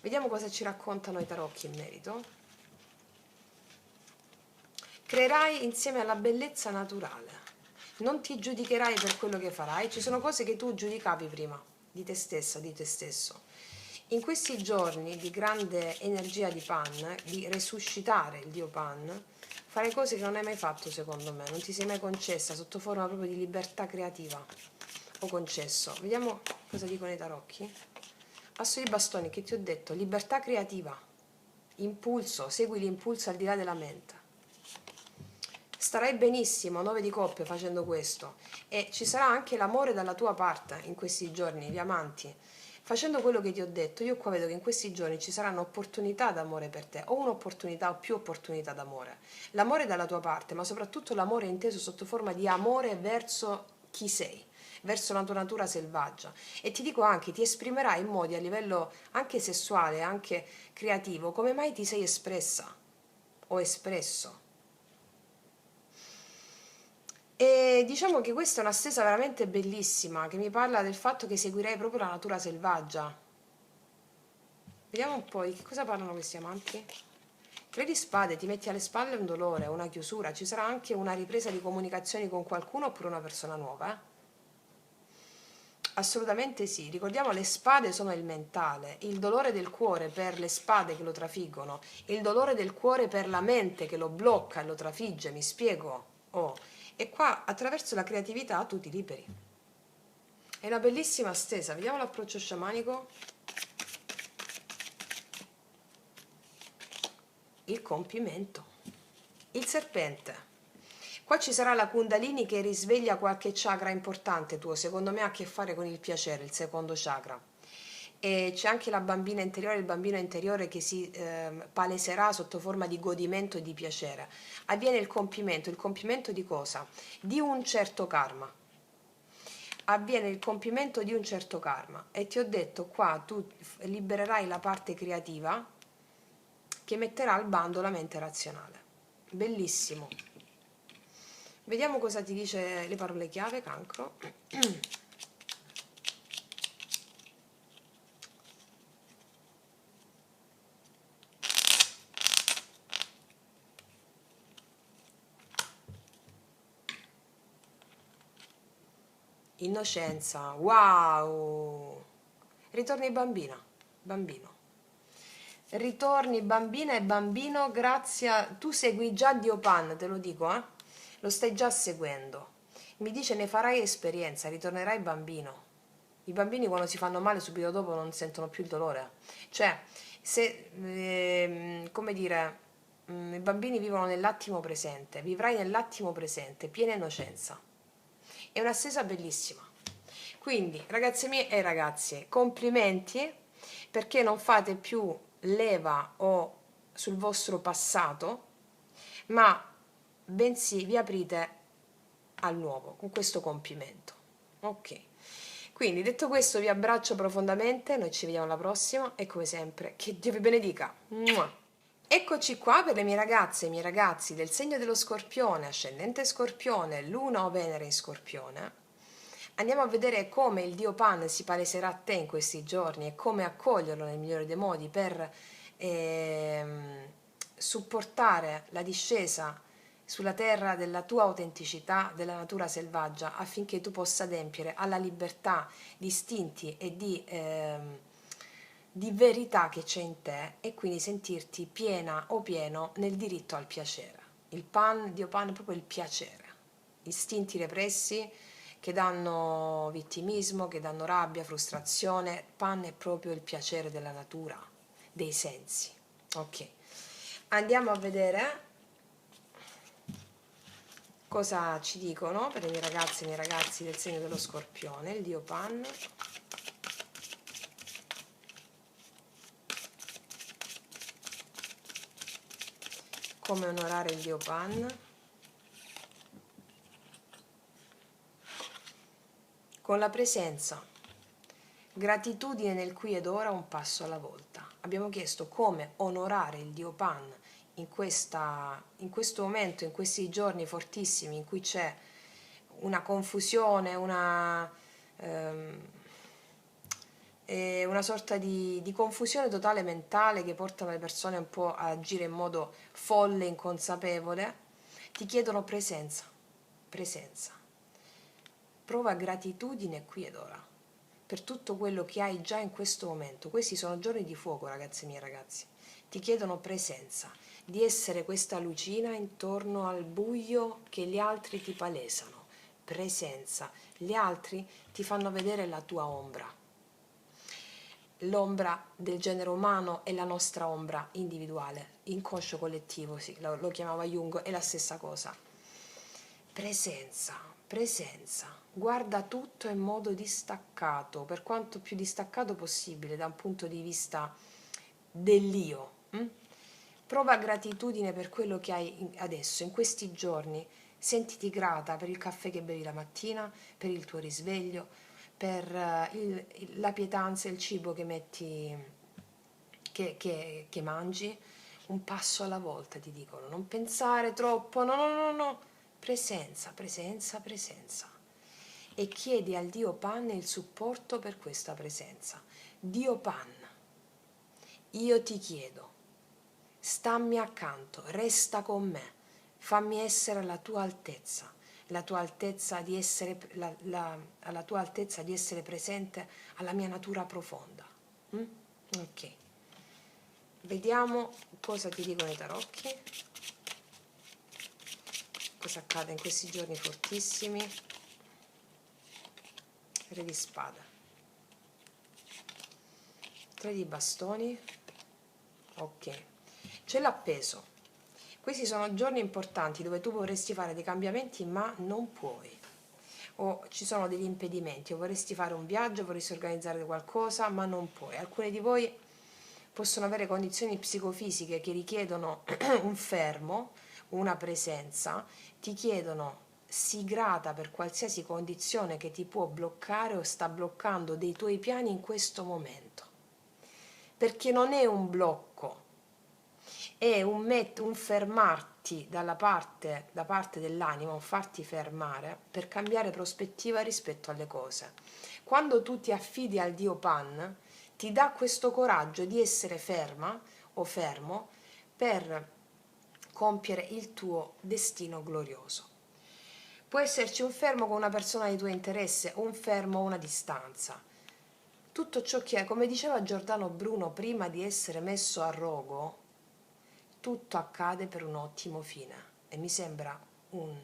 Vediamo cosa ci raccontano i tarocchi in merito. Creerai insieme alla bellezza naturale. Non ti giudicherai per quello che farai. Ci sono cose che tu giudicavi prima di te stessa, di te stesso. In questi giorni di grande energia di Pan, di resuscitare il Dio Pan, fare cose che non hai mai fatto, secondo me, non ti sei mai concessa, sotto forma proprio di libertà creativa o concesso. Vediamo cosa dicono i tarocchi. Asso di bastoni, che ti ho detto, libertà creativa, impulso, segui l'impulso al di là della mente. Starai benissimo, 9 di coppe, facendo questo, e ci sarà anche l'amore dalla tua parte in questi giorni, gli amanti. Facendo quello che ti ho detto, io qua vedo che in questi giorni ci saranno opportunità d'amore per te, o un'opportunità o più opportunità d'amore. L'amore dalla tua parte, ma soprattutto l'amore inteso sotto forma di amore verso chi sei, verso la tua natura selvaggia. E ti dico anche, ti esprimerai in modi a livello anche sessuale, anche creativo, come mai ti sei espressa o espresso. E diciamo che questa è una stesa veramente bellissima, che mi parla del fatto che seguirei proprio la natura selvaggia. Vediamo un po' di che cosa parlano questi amanti. Tre di spade, ti metti alle spalle un dolore, una chiusura, ci sarà anche una ripresa di comunicazioni con qualcuno oppure una persona nuova, Assolutamente sì, ricordiamo le spade sono il mentale, il dolore del cuore per le spade che lo trafiggono, il dolore del cuore per la mente che lo blocca e lo trafigge, mi spiego? Oh. E qua attraverso la creatività tu ti liberi. È una bellissima stesa, vediamo l'approccio sciamanico. Il compimento. Il serpente. Qua ci sarà la Kundalini che risveglia qualche chakra importante tuo, secondo me ha a che fare con il piacere, il secondo chakra. E c'è anche la bambina interiore, il bambino interiore che si paleserà sotto forma di godimento e di piacere. Avviene il compimento di cosa? Di un certo karma. Avviene il compimento di un certo karma e ti ho detto qua tu libererai la parte creativa che metterà al bando la mente razionale. Bellissimo. Vediamo cosa ti dice le parole chiave, cancro. Innocenza, wow! Ritorni bambina, bambino. Ritorni bambina e bambino grazie a... Tu segui già Dio Pan, te lo dico, Lo stai già seguendo. Mi dice ne farai esperienza, ritornerai bambino. I bambini quando si fanno male subito dopo non sentono più il dolore. Cioè, se, come dire, i bambini vivono nell'attimo presente, vivrai nell'attimo presente, piena innocenza. È una stesa bellissima. Quindi, ragazze mie e ragazzi, complimenti perché non fate più leva o sul vostro passato, ma bensì vi aprite al nuovo con questo compimento. Ok, quindi detto questo vi abbraccio profondamente, noi ci vediamo alla prossima e come sempre che Dio vi benedica. Mua! Eccoci qua per le mie ragazze e i miei ragazzi del segno dello Scorpione, ascendente Scorpione, Luna o Venere in Scorpione. Andiamo a vedere come il dio Pan si paleserà a te in questi giorni e come accoglierlo nel migliore dei modi per supportare la discesa sulla terra della tua autenticità, della natura selvaggia, affinché tu possa adempiere alla libertà di istinti e di verità che c'è in te e quindi sentirti piena o pieno nel diritto al piacere. Il Pan, Dio Pan, è proprio il piacere. Istinti repressi che danno vittimismo, che danno rabbia, frustrazione. Pan è proprio il piacere della natura, dei sensi. Ok, andiamo a vedere cosa ci dicono per le mie ragazze e i miei ragazzi del segno dello Scorpione, il dio Pan. Come onorare il dio Pan? Con la presenza, gratitudine nel qui ed ora, un passo alla volta. Abbiamo chiesto come onorare il dio Pan in questo momento, in questi giorni fortissimi in cui c'è una confusione, una sorta di confusione totale mentale che porta le persone un po' a agire in modo folle, inconsapevole. Ti chiedono presenza, presenza. Prova gratitudine qui ed ora per tutto quello che hai già in questo momento. Questi sono giorni di fuoco, ragazzi miei ragazzi. Ti chiedono presenza, di essere questa lucina intorno al buio che gli altri ti palesano. Presenza. Gli altri ti fanno vedere la tua ombra. L'ombra del genere umano è la nostra ombra individuale, inconscio collettivo, sì, lo chiamava Jung, è la stessa cosa. Presenza, presenza, guarda tutto in modo distaccato, per quanto più distaccato possibile da un punto di vista dell'io. Prova gratitudine per quello che hai adesso, in questi giorni. Sentiti grata per il caffè che bevi la mattina, per il tuo risveglio, per la pietanza e il cibo che metti, che mangi. Un passo alla volta, ti dicono, non pensare troppo, no, no, no, no, presenza, presenza, presenza. E chiedi al Dio Pan il supporto per questa presenza. Dio Pan, io ti chiedo, stammi accanto, resta con me, fammi essere alla tua altezza, la tua altezza di essere, alla tua altezza di essere presente alla mia natura profonda. Ok. Vediamo cosa ti dicono i tarocchi, cosa accade in questi giorni fortissimi. Re di spade, 3 di bastoni, ok, ce l'ha appeso. Questi sono giorni importanti dove tu vorresti fare dei cambiamenti ma non puoi, o ci sono degli impedimenti, o vorresti fare un viaggio, vorresti organizzare qualcosa ma non puoi. Alcuni di voi possono avere condizioni psicofisiche che richiedono un fermo, una presenza, ti chiedono sii grata per qualsiasi condizione che ti può bloccare o sta bloccando dei tuoi piani in questo momento, perché non è un blocco, è un fermarti da parte dell'anima, un farti fermare per cambiare prospettiva rispetto alle cose. Quando tu ti affidi al Dio Pan, ti dà questo coraggio di essere ferma o fermo per compiere il tuo destino glorioso. Può esserci un fermo con una persona di tuo interesse o un fermo a una distanza. Tutto ciò che è, come diceva Giordano Bruno prima di essere messo a rogo, tutto accade per un ottimo fine e mi sembra un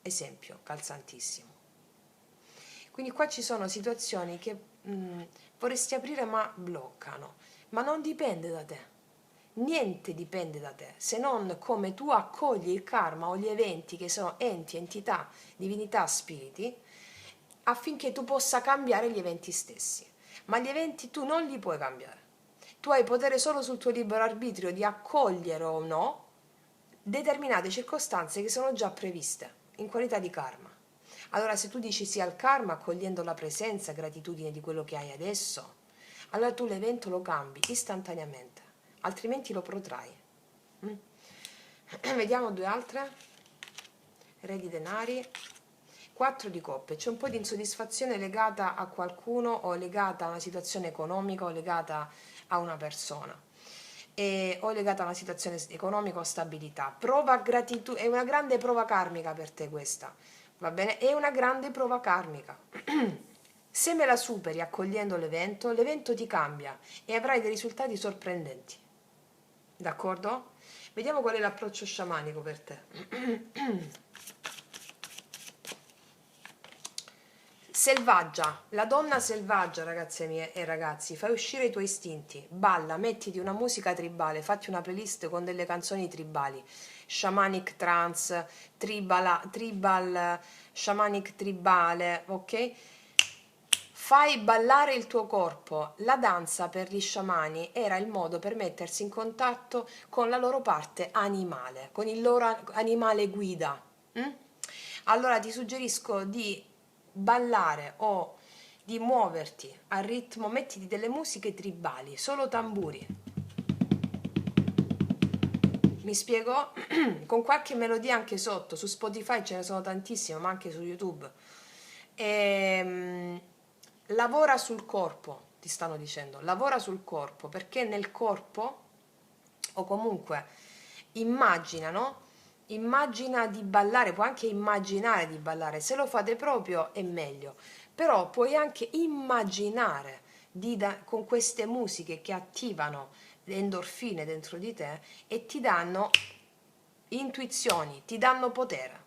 esempio calzantissimo. Quindi qua ci sono situazioni che vorresti aprire ma bloccano, ma non dipende da te. Niente dipende da te, se non come tu accogli il karma o gli eventi che sono enti, entità, divinità, spiriti, affinché tu possa cambiare gli eventi stessi. Ma gli eventi tu non li puoi cambiare. Tu hai potere solo sul tuo libero arbitrio di accogliere o no determinate circostanze che sono già previste in qualità di karma. Allora se tu dici sì al karma accogliendo la presenza, gratitudine di quello che hai adesso, allora tu l'evento lo cambi istantaneamente, altrimenti lo protrai. Vediamo due altre. Re di denari, 4 di coppe. C'è un po' di insoddisfazione legata a qualcuno o legata a una situazione economica o legata a una persona o legata a una situazione economica o stabilità. Prova gratitudine, è una grande prova karmica per te questa, va bene? È una grande prova karmica. Se me la superi accogliendo l'evento ti cambia e avrai dei risultati sorprendenti. D'accordo? Vediamo qual è l'approccio sciamanico per te. Selvaggia, la donna selvaggia, ragazze mie e ragazzi, fai uscire i tuoi istinti, balla, mettiti una musica tribale, fatti una playlist con delle canzoni tribali, shamanic trance, tribal, shamanic tribale, ok? Fai ballare il tuo corpo. La danza per gli sciamani era il modo per mettersi in contatto con la loro parte animale, con il loro animale guida. Allora ti suggerisco di ballare o di muoverti al ritmo, mettiti delle musiche tribali, solo tamburi. Mi spiego? Con qualche melodia anche sotto, su Spotify ce ne sono tantissime, ma anche su YouTube. Lavora sul corpo, ti stanno dicendo, lavora sul corpo, perché nel corpo, o comunque immaginano, immagina di ballare, puoi anche immaginare di ballare, se lo fate proprio è meglio, però puoi anche immaginare con queste musiche che attivano le endorfine dentro di te e ti danno intuizioni, ti danno potere.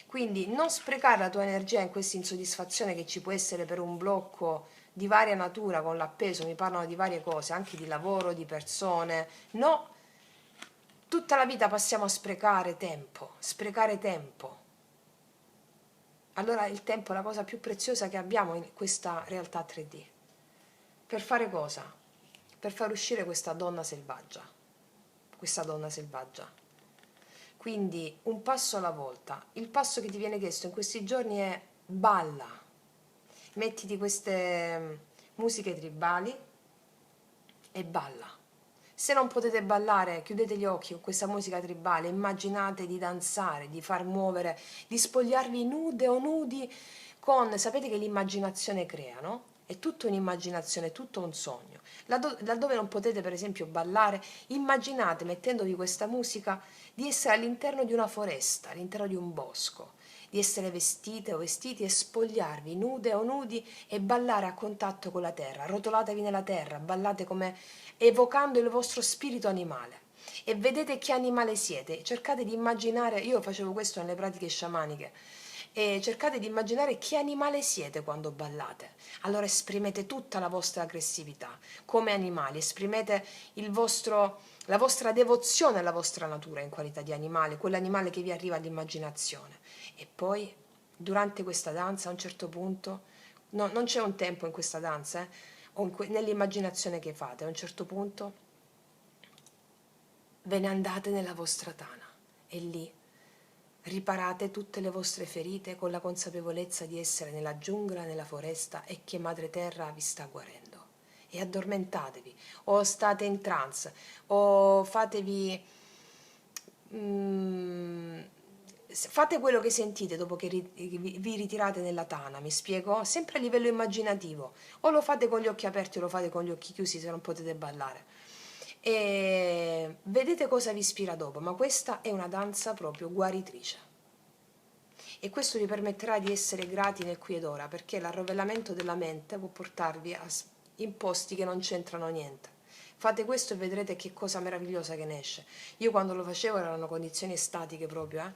Quindi non sprecare la tua energia in questa insoddisfazione che ci può essere per un blocco di varia natura con l'appeso, mi parlano di varie cose, anche di lavoro, di persone. No, tutta la vita passiamo a sprecare tempo, sprecare tempo. Allora il tempo è la cosa più preziosa che abbiamo in questa realtà 3D. Per fare cosa? Per far uscire questa donna selvaggia. Questa donna selvaggia. Quindi un passo alla volta. Il passo che ti viene chiesto in questi giorni è balla. Mettiti queste musiche tribali e balla. Se non potete ballare, chiudete gli occhi con questa musica tribale, immaginate di danzare, di far muovere, di spogliarvi nude o nudi con, sapete che l'immaginazione crea, no? È tutta un'immaginazione, è tutto un sogno. Laddove non potete per esempio ballare, immaginate mettendovi questa musica di essere all'interno di una foresta, all'interno di un bosco, di essere vestite o vestiti e spogliarvi nude o nudi e ballare a contatto con la terra, rotolatevi nella terra, ballate come evocando il vostro spirito animale e vedete che animale siete, cercate di immaginare, io facevo questo nelle pratiche sciamaniche, e cercate di immaginare che animale siete quando ballate. Allora esprimete tutta la vostra aggressività come animali, esprimete la vostra devozione alla vostra natura in qualità di animale, quell'animale che vi arriva all'immaginazione. E poi, durante questa danza, a un certo punto, no, non c'è un tempo in questa danza, o nell'immaginazione che fate, a un certo punto ve ne andate nella vostra tana e lì riparate tutte le vostre ferite con la consapevolezza di essere nella giungla, nella foresta e che Madre Terra vi sta guarendo. E addormentatevi, o state in trance, o fatevi... fate quello che sentite dopo che vi ritirate nella tana, mi spiego? Sempre a livello immaginativo, o lo fate con gli occhi aperti o lo fate con gli occhi chiusi se non potete ballare. E vedete cosa vi ispira dopo, ma questa è una danza proprio guaritrice. E questo vi permetterà di essere grati nel qui ed ora, perché l'arrovellamento della mente può portarvi in posti che non c'entrano niente. Fate questo e vedrete che cosa meravigliosa che ne esce. Io quando lo facevo erano condizioni estatiche proprio,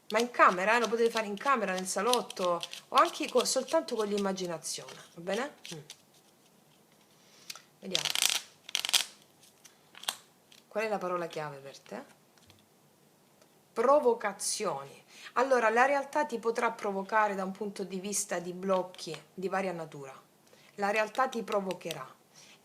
ma in camera, lo potete fare in camera, nel salotto o anche soltanto con l'immaginazione, va bene? Vediamo. Qual è la parola chiave per te? Provocazioni. Allora, la realtà ti potrà provocare da un punto di vista di blocchi di varia natura. La realtà ti provocherà.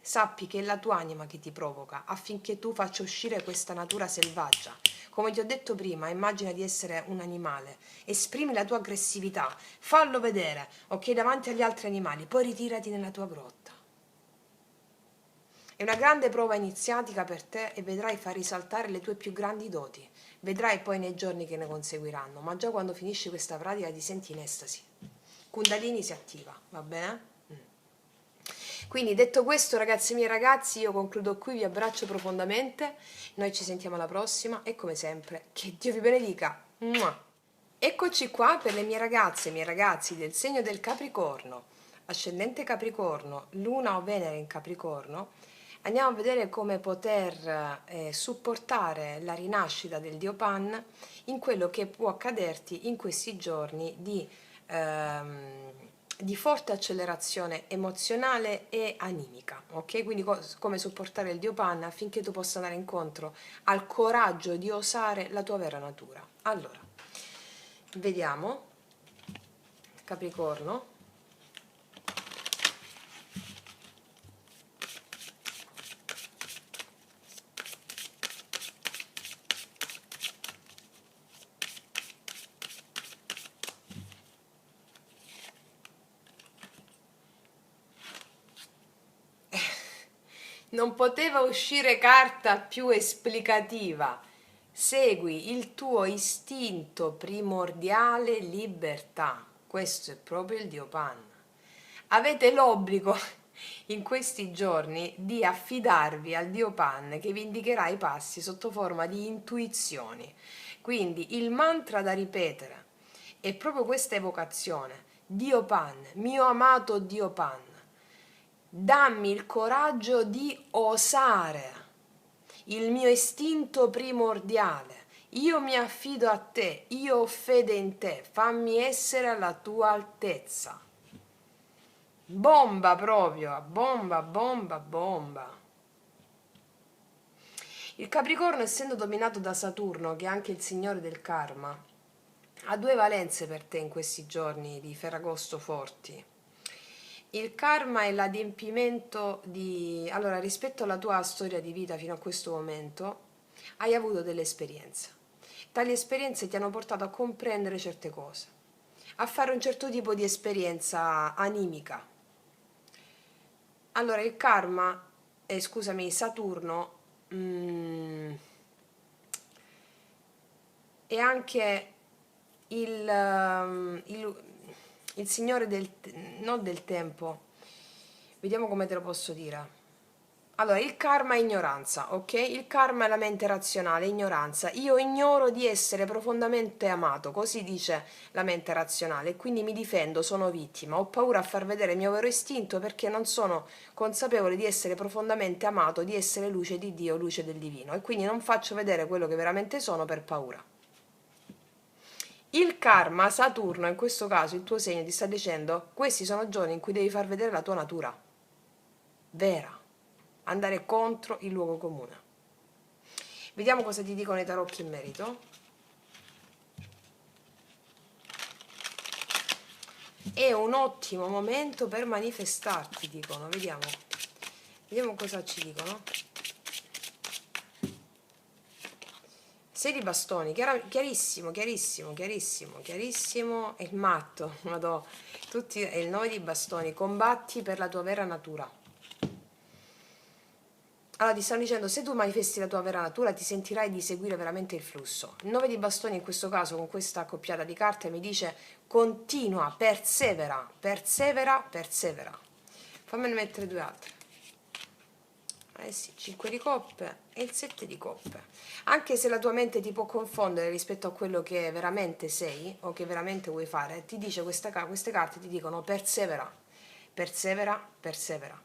Sappi che è la tua anima che ti provoca affinché tu faccia uscire questa natura selvaggia, Come ti ho detto prima, immagina di essere un animale, esprimi la tua aggressività, fallo vedere, ok, davanti agli altri animali, poi ritirati nella tua grotta. È una grande prova iniziatica per te e vedrai far risaltare le tue più grandi doti. Vedrai poi nei giorni che ne conseguiranno, ma già quando finisci questa pratica ti senti in estasi. Kundalini si attiva, va bene? Quindi detto questo, ragazzi miei ragazzi, io concludo qui, vi abbraccio profondamente, noi ci sentiamo alla prossima e come sempre, che Dio vi benedica. Mua! Eccoci qua per le mie ragazze e i miei ragazzi del segno del Capricorno, ascendente Capricorno, Luna o Venere in Capricorno. Andiamo a vedere come poter supportare la rinascita del Dio Pan in quello che può accaderti in questi giorni di forte accelerazione emozionale e animica, ok? Quindi come supportare il Dio Pan affinché tu possa andare incontro al coraggio di osare la tua vera natura. Allora, vediamo, Capricorno. Non poteva uscire carta più esplicativa. Segui il tuo istinto primordiale libertà. Questo è proprio il Dio Pan. Avete l'obbligo in questi giorni di affidarvi al Dio Pan che vi indicherà i passi sotto forma di intuizioni. Quindi il mantra da ripetere è proprio questa evocazione. Dio Pan, mio amato Dio Pan, dammi il coraggio di osare il mio istinto primordiale. Io mi affido a te, io ho fede in te, fammi essere alla tua altezza. Bomba proprio, bomba, bomba, bomba. Il Capricorno, essendo dominato da Saturno, che è anche il signore del karma, ha due valenze per te in questi giorni di Ferragosto forti. Il karma è l'adempimento di... Allora, rispetto alla tua storia di vita fino a questo momento, hai avuto delle esperienze. Tali esperienze ti hanno portato a comprendere certe cose, a fare un certo tipo di esperienza animica. Allora, il karma, scusami, Saturno, è anche il signore non del tempo. Vediamo come te lo posso dire. Allora, il karma è ignoranza, ok? Il karma è la mente razionale, ignoranza. Io ignoro di essere profondamente amato, così dice la mente razionale, e quindi mi difendo, sono vittima. Ho paura a far vedere il mio vero istinto perché non sono consapevole di essere profondamente amato, di essere luce di Dio, luce del divino, e quindi non faccio vedere quello che veramente sono per paura. Il karma, Saturno, in questo caso il tuo segno ti sta dicendo: questi sono giorni in cui devi far vedere la tua natura vera, andare contro il luogo comune. Vediamo cosa ti dicono i tarocchi in merito. È un ottimo momento per manifestarti, dicono. Vediamo cosa ci dicono. 6 di bastoni, chiarissimo, chiarissimo, chiarissimo, chiarissimo. È il matto, madò. È il 9 di bastoni, combatti per la tua vera natura. Allora ti stanno dicendo, se tu manifesti la tua vera natura ti sentirai di seguire veramente il flusso. Il 9 di bastoni in questo caso, con questa accoppiata di carte, mi dice continua, persevera, persevera, persevera. Fammene mettere due altre. Eh sì, 5 di coppe e il 7 di coppe. Anche se la tua mente ti può confondere rispetto a quello che veramente sei o che veramente vuoi fare, ti dice queste carte ti dicono persevera, persevera, persevera.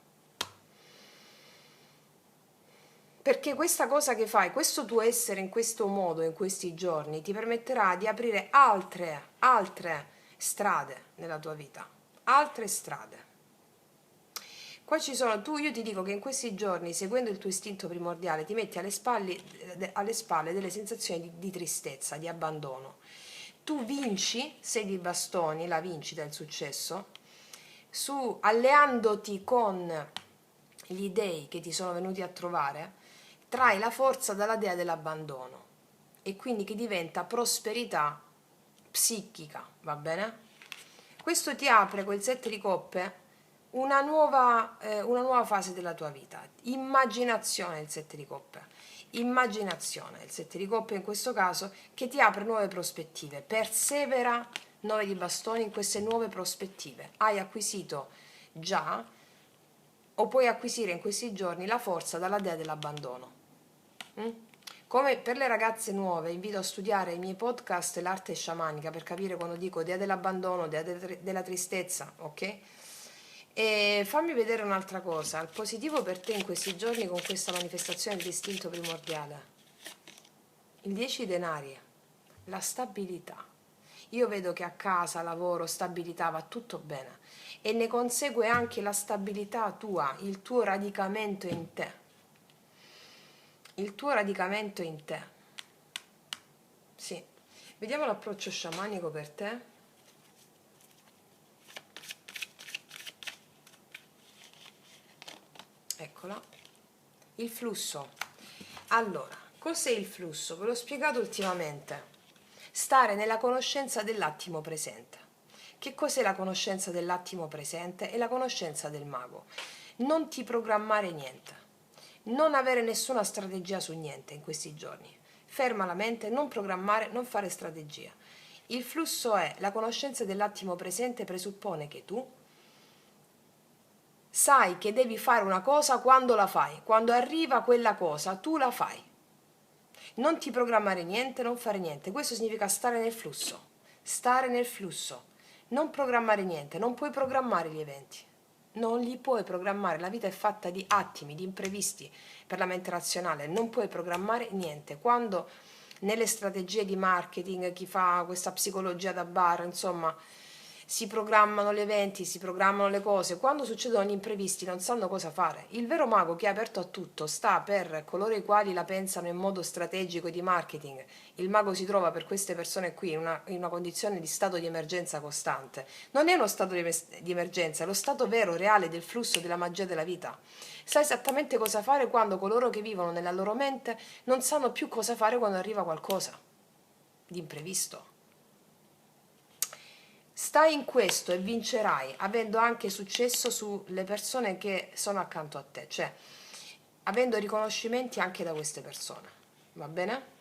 Perché questa cosa che fai, questo tuo essere in questo modo, in questi giorni, ti permetterà di aprire altre strade nella tua vita, altre strade. Qua ci sono, io ti dico che in questi giorni, seguendo il tuo istinto primordiale, ti metti alle spalle delle sensazioni di tristezza, di abbandono. Tu vinci, 6 di bastoni, la vincita, il successo, alleandoti con gli dei che ti sono venuti a trovare, trai la forza dalla dea dell'abbandono. e quindi che diventa prosperità psichica, va bene? Questo ti apre quel 7 di coppe una nuova fase della tua vita. Immaginazione il 7 di coppe. Immaginazione il 7 di coppe in questo caso che ti apre nuove prospettive. Persevera 9 di bastoni in queste nuove prospettive. Hai acquisito già o puoi acquisire in questi giorni la forza dalla dea dell'abbandono. Come per le ragazze nuove, invito a studiare i miei podcast L'arte sciamanica per capire quando dico dea dell'abbandono, dea della tristezza, ok? E fammi vedere un'altra cosa, il positivo per te in questi giorni con questa manifestazione dell'istinto primordiale. Il 10 denari, la stabilità. Io vedo che a casa, lavoro, stabilità, va tutto bene e ne consegue anche la stabilità tua, il tuo radicamento in te. Il tuo radicamento in te. Sì. Vediamo l'approccio sciamanico per te. Eccola. Il flusso. Allora, cos'è il flusso? Ve l'ho spiegato ultimamente. Stare nella conoscenza dell'attimo presente. Che cos'è la conoscenza dell'attimo presente? È la conoscenza del mago. Non ti programmare niente. Non avere nessuna strategia su niente in questi giorni. Ferma la mente, non programmare, non fare strategia. Il flusso è la conoscenza dell'attimo presente presuppone che tu sai che devi fare una cosa quando la fai. Quando arriva quella cosa, tu la fai. Non ti programmare niente, non fare niente. Questo significa stare nel flusso. Stare nel flusso. Non programmare niente, non puoi programmare gli eventi. Non li puoi programmare, la vita è fatta di attimi, di imprevisti per la mente razionale, non puoi programmare niente. Quando nelle strategie di marketing, chi fa questa psicologia da bar, insomma, si programmano gli eventi, si programmano le cose, quando succedono gli imprevisti non sanno cosa fare. Il vero mago che è aperto a tutto sta per coloro i quali la pensano in modo strategico e di marketing. Il mago si trova per queste persone qui in una condizione di stato di emergenza costante. Non è uno stato di emergenza, è lo stato vero, reale del flusso della magia della vita. Sa esattamente cosa fare quando coloro che vivono nella loro mente non sanno più cosa fare quando arriva qualcosa di imprevisto. Stai in questo e vincerai, avendo anche successo sulle persone che sono accanto a te, cioè avendo riconoscimenti anche da queste persone. Va bene?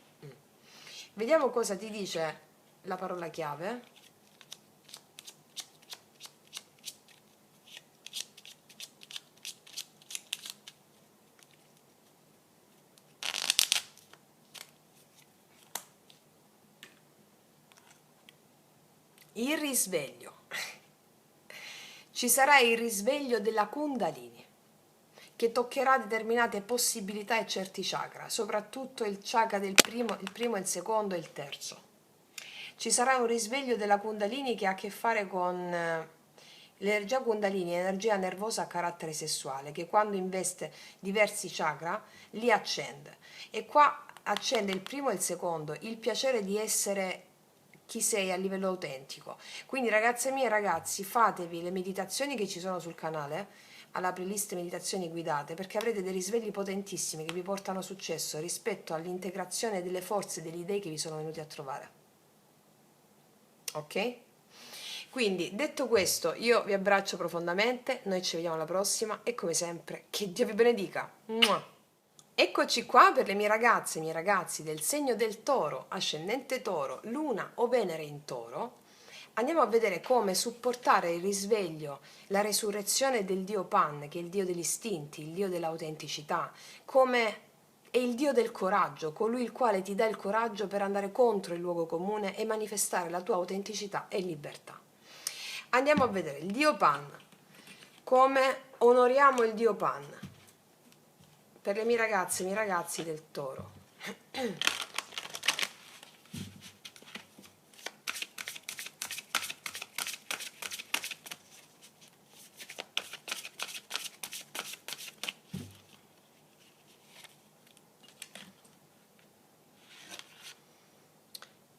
Vediamo cosa ti dice la parola chiave. Il risveglio. Ci sarà il risveglio della Kundalini che toccherà determinate possibilità e certi chakra, soprattutto il chakra del primo, il secondo e il terzo. Ci sarà un risveglio della Kundalini che ha a che fare con l'energia Kundalini, energia nervosa a carattere sessuale, che quando investe diversi chakra li accende. E qua accende il primo e il secondo, il piacere di essere chi sei a livello autentico. Quindi ragazze mie e ragazzi, fatevi le meditazioni che ci sono sul canale, alla playlist meditazioni guidate, perché avrete dei risvegli potentissimi che vi portano successo rispetto all'integrazione delle forze e degli dei che vi sono venuti a trovare. Ok? Quindi, detto questo, io vi abbraccio profondamente, noi ci vediamo alla prossima e come sempre, che Dio vi benedica. Mua! Eccoci qua per le mie ragazze e i miei ragazzi del segno del Toro, ascendente Toro, Luna o Venere in Toro. Andiamo a vedere come supportare il risveglio, la resurrezione del Dio Pan, che è il Dio degli istinti, il Dio dell'autenticità, come è il Dio del coraggio, colui il quale ti dà il coraggio per andare contro il luogo comune e manifestare la tua autenticità e libertà. Andiamo a vedere il Dio Pan, come onoriamo il Dio Pan per le mie ragazze e i miei ragazzi del Toro.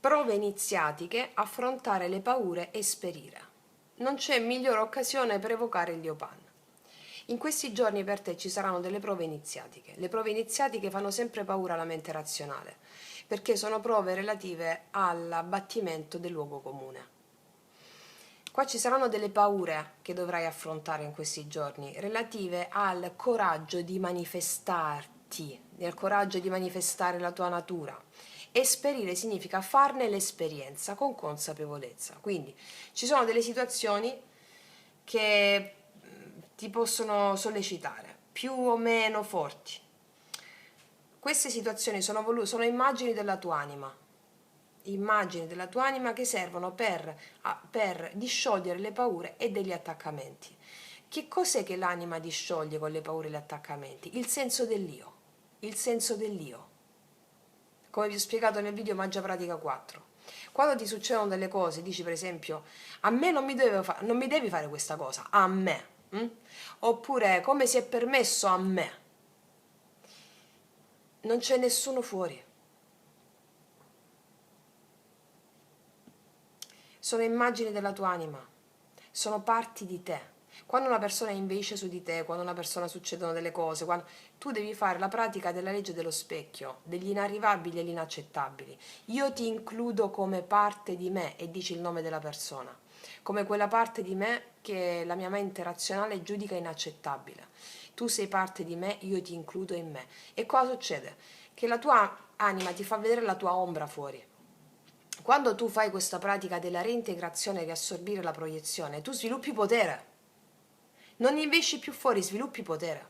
Prove iniziatiche, affrontare le paure e sperire. Non c'è migliore occasione per evocare il Dio Pan. In questi giorni per te ci saranno delle prove iniziatiche. Le prove iniziatiche fanno sempre paura alla mente razionale, perché sono prove relative all'abbattimento del luogo comune. Qua ci saranno delle paure che dovrai affrontare in questi giorni, relative al coraggio di manifestarti, nel coraggio di manifestare la tua natura. Esperire significa farne l'esperienza con consapevolezza. Quindi ci sono delle situazioni che ti possono sollecitare, più o meno forti. Queste situazioni sono immagini della tua anima che servono per disciogliere le paure e degli attaccamenti. Che cos'è che l'anima discioglie con le paure e gli attaccamenti? Il senso dell'io. Il senso dell'io. Come vi ho spiegato nel video Magia Pratica 4. Quando ti succedono delle cose, dici per esempio, a me non mi devi fare questa cosa, a me. Oppure, come si è permesso a me? Non c'è nessuno fuori. Sono immagini della tua anima, sono parti di te. Quando una persona invece su di te, quando una persona succedono delle cose, tu devi fare la pratica della legge dello specchio, degli inarrivabili e gli inaccettabili. Io ti includo come parte di me e dici il nome della persona, come quella parte di me che la mia mente razionale giudica inaccettabile. Tu sei parte di me, io ti includo in me. E cosa succede? Che la tua anima ti fa vedere la tua ombra fuori. Quando tu fai questa pratica della reintegrazione e riassorbire la proiezione, tu sviluppi potere. Non investi più fuori, sviluppi potere.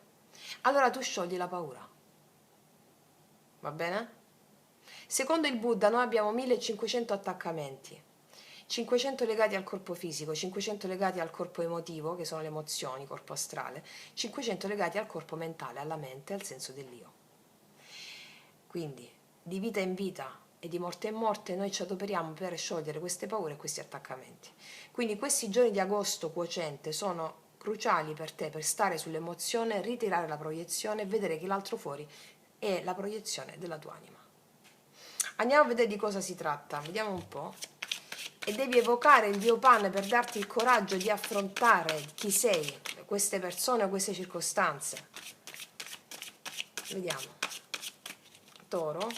Allora tu sciogli la paura. Va bene? Secondo il Buddha noi abbiamo 1500 attaccamenti. 500 legati al corpo fisico, 500 legati al corpo emotivo, che sono le emozioni, corpo astrale, 500 legati al corpo mentale, alla mente, al senso dell'io. Quindi, di vita in vita e di morte in morte, noi ci adoperiamo per sciogliere queste paure e questi attaccamenti. Quindi questi giorni di agosto quociente sono cruciali per te, per stare sull'emozione, ritirare la proiezione e vedere che l'altro fuori è la proiezione della tua anima. Andiamo a vedere di cosa si tratta, vediamo un po'. E devi evocare il Dio Pan per darti il coraggio di affrontare chi sei, queste persone o queste circostanze. Vediamo. Toro.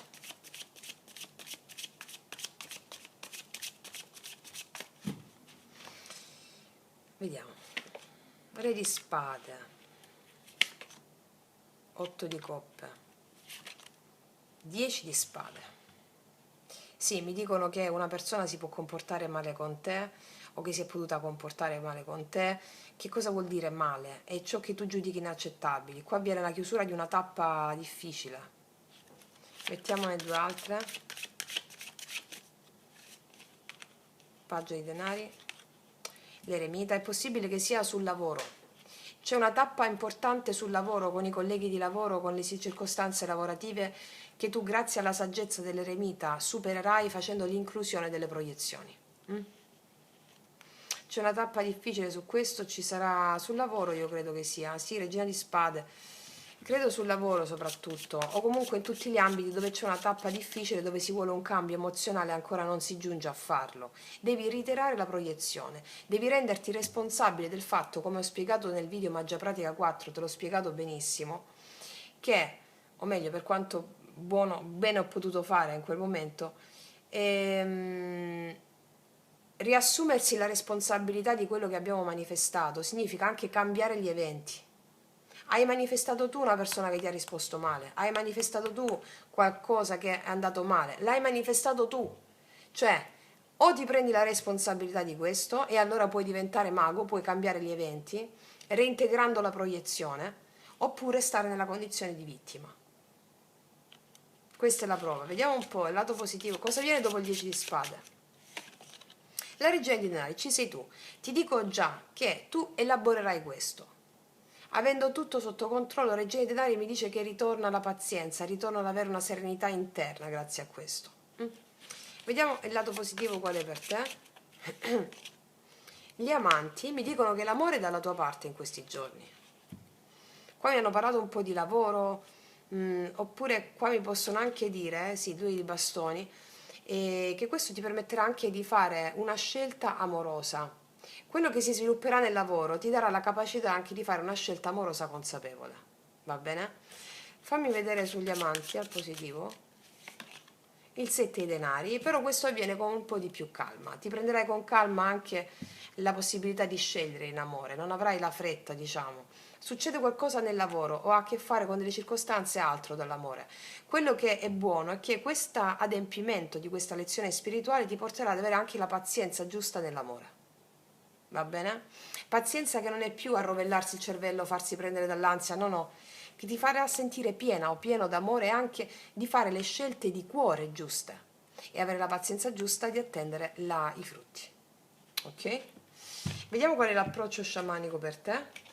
Vediamo. Re di spade. 8 di coppe. 10 di spade. Sì, mi dicono che una persona si può comportare male con te o che si è potuta comportare male con te. Che cosa vuol dire male? È ciò che tu giudichi inaccettabile. Qua viene la chiusura di una tappa difficile. Mettiamone due altre. Paggio di denari. L'eremita. È possibile che sia sul lavoro. C'è una tappa importante sul lavoro, con i colleghi di lavoro, con le circostanze lavorative, che tu grazie alla saggezza dell'eremita supererai facendo l'inclusione delle proiezioni. C'è una tappa difficile su questo, ci sarà sul lavoro, io credo che sia, sì, regina di spade, credo sul lavoro soprattutto, o comunque in tutti gli ambiti dove c'è una tappa difficile, dove si vuole un cambio emozionale e ancora non si giunge a farlo. Devi ritirare la proiezione, devi renderti responsabile del fatto, come ho spiegato nel video Magia Pratica 4, te l'ho spiegato benissimo, che, o meglio per quanto bene ho potuto fare in quel momento, riassumersi la responsabilità di quello che abbiamo manifestato significa anche cambiare gli eventi. Hai manifestato tu una persona che ti ha risposto male, hai manifestato tu qualcosa che è andato male, l'hai manifestato tu. Cioè, o ti prendi la responsabilità di questo e allora puoi diventare mago, puoi cambiare gli eventi, reintegrando la proiezione, oppure stare nella condizione di vittima. Questa è la prova. Vediamo un po' il lato positivo. Cosa viene dopo il 10 di spade? La regina di denari, ci sei tu. Ti dico già che tu elaborerai questo. Avendo tutto sotto controllo, regina di denari mi dice che ritorna la pazienza, ritorna ad avere una serenità interna grazie a questo. Vediamo il lato positivo qual è per te. Gli amanti mi dicono che l'amore è dalla tua parte in questi giorni. Qua mi hanno parlato un po' di lavoro, oppure qua mi possono anche dire, sì, 2 di bastoni, che questo ti permetterà anche di fare una scelta amorosa, Quello che si svilupperà nel lavoro ti darà la capacità anche di fare una scelta amorosa consapevole, va bene? Fammi vedere sugli amanti al positivo il 7 dei denari, però questo avviene con un po' di più calma, ti prenderai con calma anche la possibilità di scegliere in amore, non avrai la fretta, diciamo. Succede qualcosa nel lavoro o ha a che fare con delle circostanze altro dall'amore. Quello che è buono è che questo adempimento di questa lezione spirituale ti porterà ad avere anche la pazienza giusta nell'amore. Va bene? Pazienza che non è più arrovellarsi il cervello, farsi prendere dall'ansia, no, no, che ti farà sentire piena o pieno d'amore e anche di fare le scelte di cuore giuste e avere la pazienza giusta di attendere i frutti. Ok? Vediamo qual è l'approccio sciamanico per te.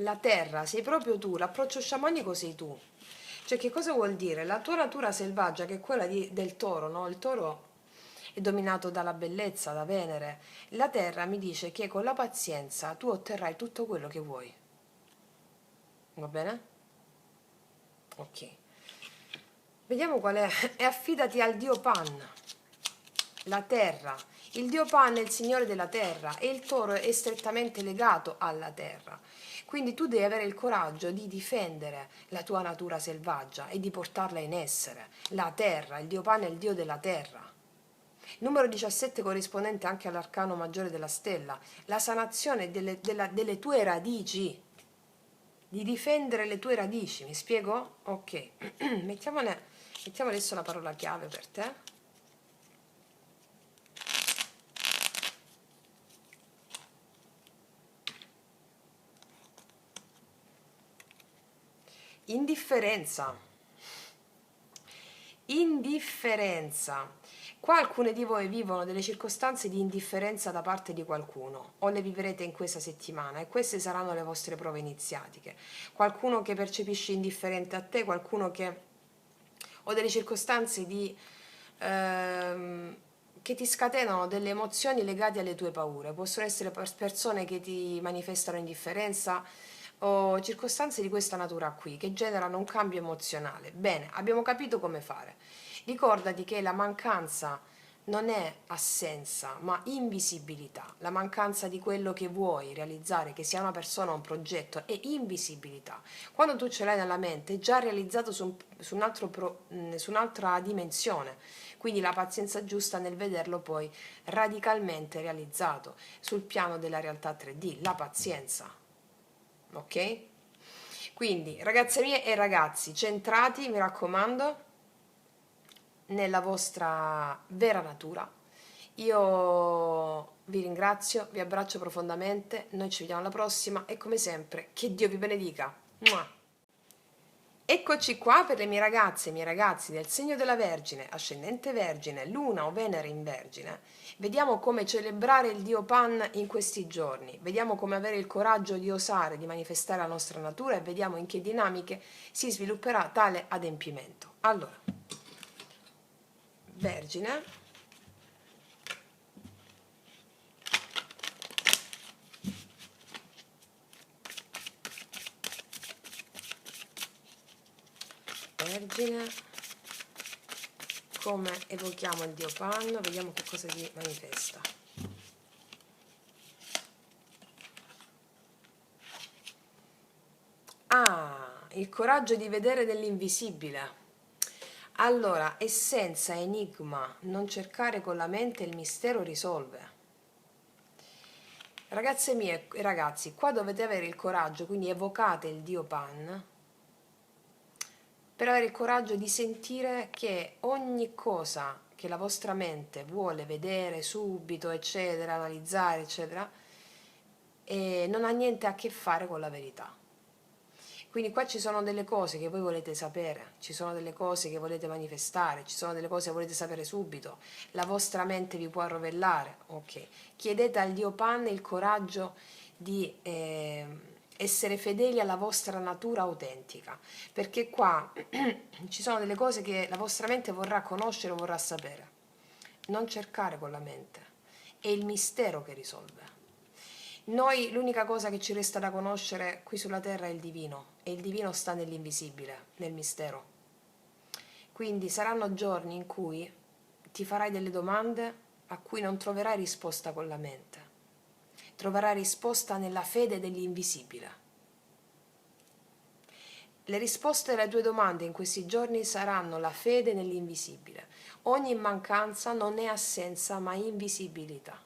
La terra, sei proprio tu, l'approccio sciamanico sei tu. Cioè, che cosa vuol dire? La tua natura selvaggia, che è quella del toro, no? Il toro è dominato dalla bellezza, da Venere. La terra mi dice che con la pazienza tu otterrai tutto quello che vuoi. Va bene? Ok. Vediamo qual è. E affidati al dio Pan, la terra. Il dio Pan è il signore della terra e il toro è strettamente legato alla terra. Quindi tu devi avere il coraggio di difendere la tua natura selvaggia e di portarla in essere. La terra, il dio Pan è il dio della terra. Numero 17 corrispondente anche all'arcano maggiore della stella, la sanazione delle tue radici, di difendere le tue radici, mi spiego? Ok, mettiamo adesso la parola chiave per te. Indifferenza. Indifferenza. Qua alcune di voi vivono delle circostanze di indifferenza da parte di qualcuno, o le vivrete in questa settimana, e queste saranno le vostre prove iniziatiche. Qualcuno che percepisce indifferente a te, qualcuno che o delle circostanze che ti scatenano delle emozioni legate alle tue paure. Possono essere persone che ti manifestano indifferenza o circostanze di questa natura qui, che generano un cambio emozionale. Bene, abbiamo capito come fare. Ricordati che la mancanza non è assenza, ma invisibilità. La mancanza di quello che vuoi realizzare, che sia una persona o un progetto, è invisibilità. Quando tu ce l'hai nella mente, è già realizzato su un'altra dimensione. Quindi la pazienza giusta nel vederlo poi radicalmente realizzato sul piano della realtà 3D, la pazienza. Ok? Quindi, ragazze mie e ragazzi, centrati, mi raccomando, nella vostra vera natura. Io vi ringrazio, vi abbraccio profondamente, noi ci vediamo alla prossima e come sempre che Dio vi benedica. Mua! Eccoci qua per le mie ragazze e i miei ragazzi del segno della Vergine, ascendente Vergine, Luna o Venere in Vergine. Vediamo come celebrare il Dio Pan in questi giorni, vediamo come avere il coraggio di osare, di manifestare la nostra natura e vediamo in che dinamiche si svilupperà tale adempimento. Allora, Vergine, Vergine, come evochiamo il Dio Pan, vediamo che cosa si manifesta. Ah, il coraggio di vedere dell'invisibile. Allora, essenza, enigma, non cercare con la mente il mistero risolve. Ragazze mie e ragazzi, qua dovete avere il coraggio, quindi evocate il Dio Pan, per avere il coraggio di sentire che ogni cosa che la vostra mente vuole vedere subito, eccetera, analizzare, eccetera, non ha niente a che fare con la verità. Quindi qua ci sono delle cose che voi volete sapere, ci sono delle cose che volete manifestare, ci sono delle cose che volete sapere subito, la vostra mente vi può arrovellare, ok. Chiedete al Dio Pan il coraggio di essere fedeli alla vostra natura autentica, perché qua ci sono delle cose che la vostra mente vorrà conoscere o vorrà sapere. Non cercare con la mente, è il mistero che risolve. Noi l'unica cosa che ci resta da conoscere qui sulla terra è il divino, e il divino sta nell'invisibile, nel mistero. Quindi saranno giorni in cui ti farai delle domande a cui non troverai risposta con la mente. Troverai risposta nella fede dell'invisibile. Le risposte alle tue domande in questi giorni saranno la fede nell'invisibile. Ogni mancanza non è assenza, ma invisibilità.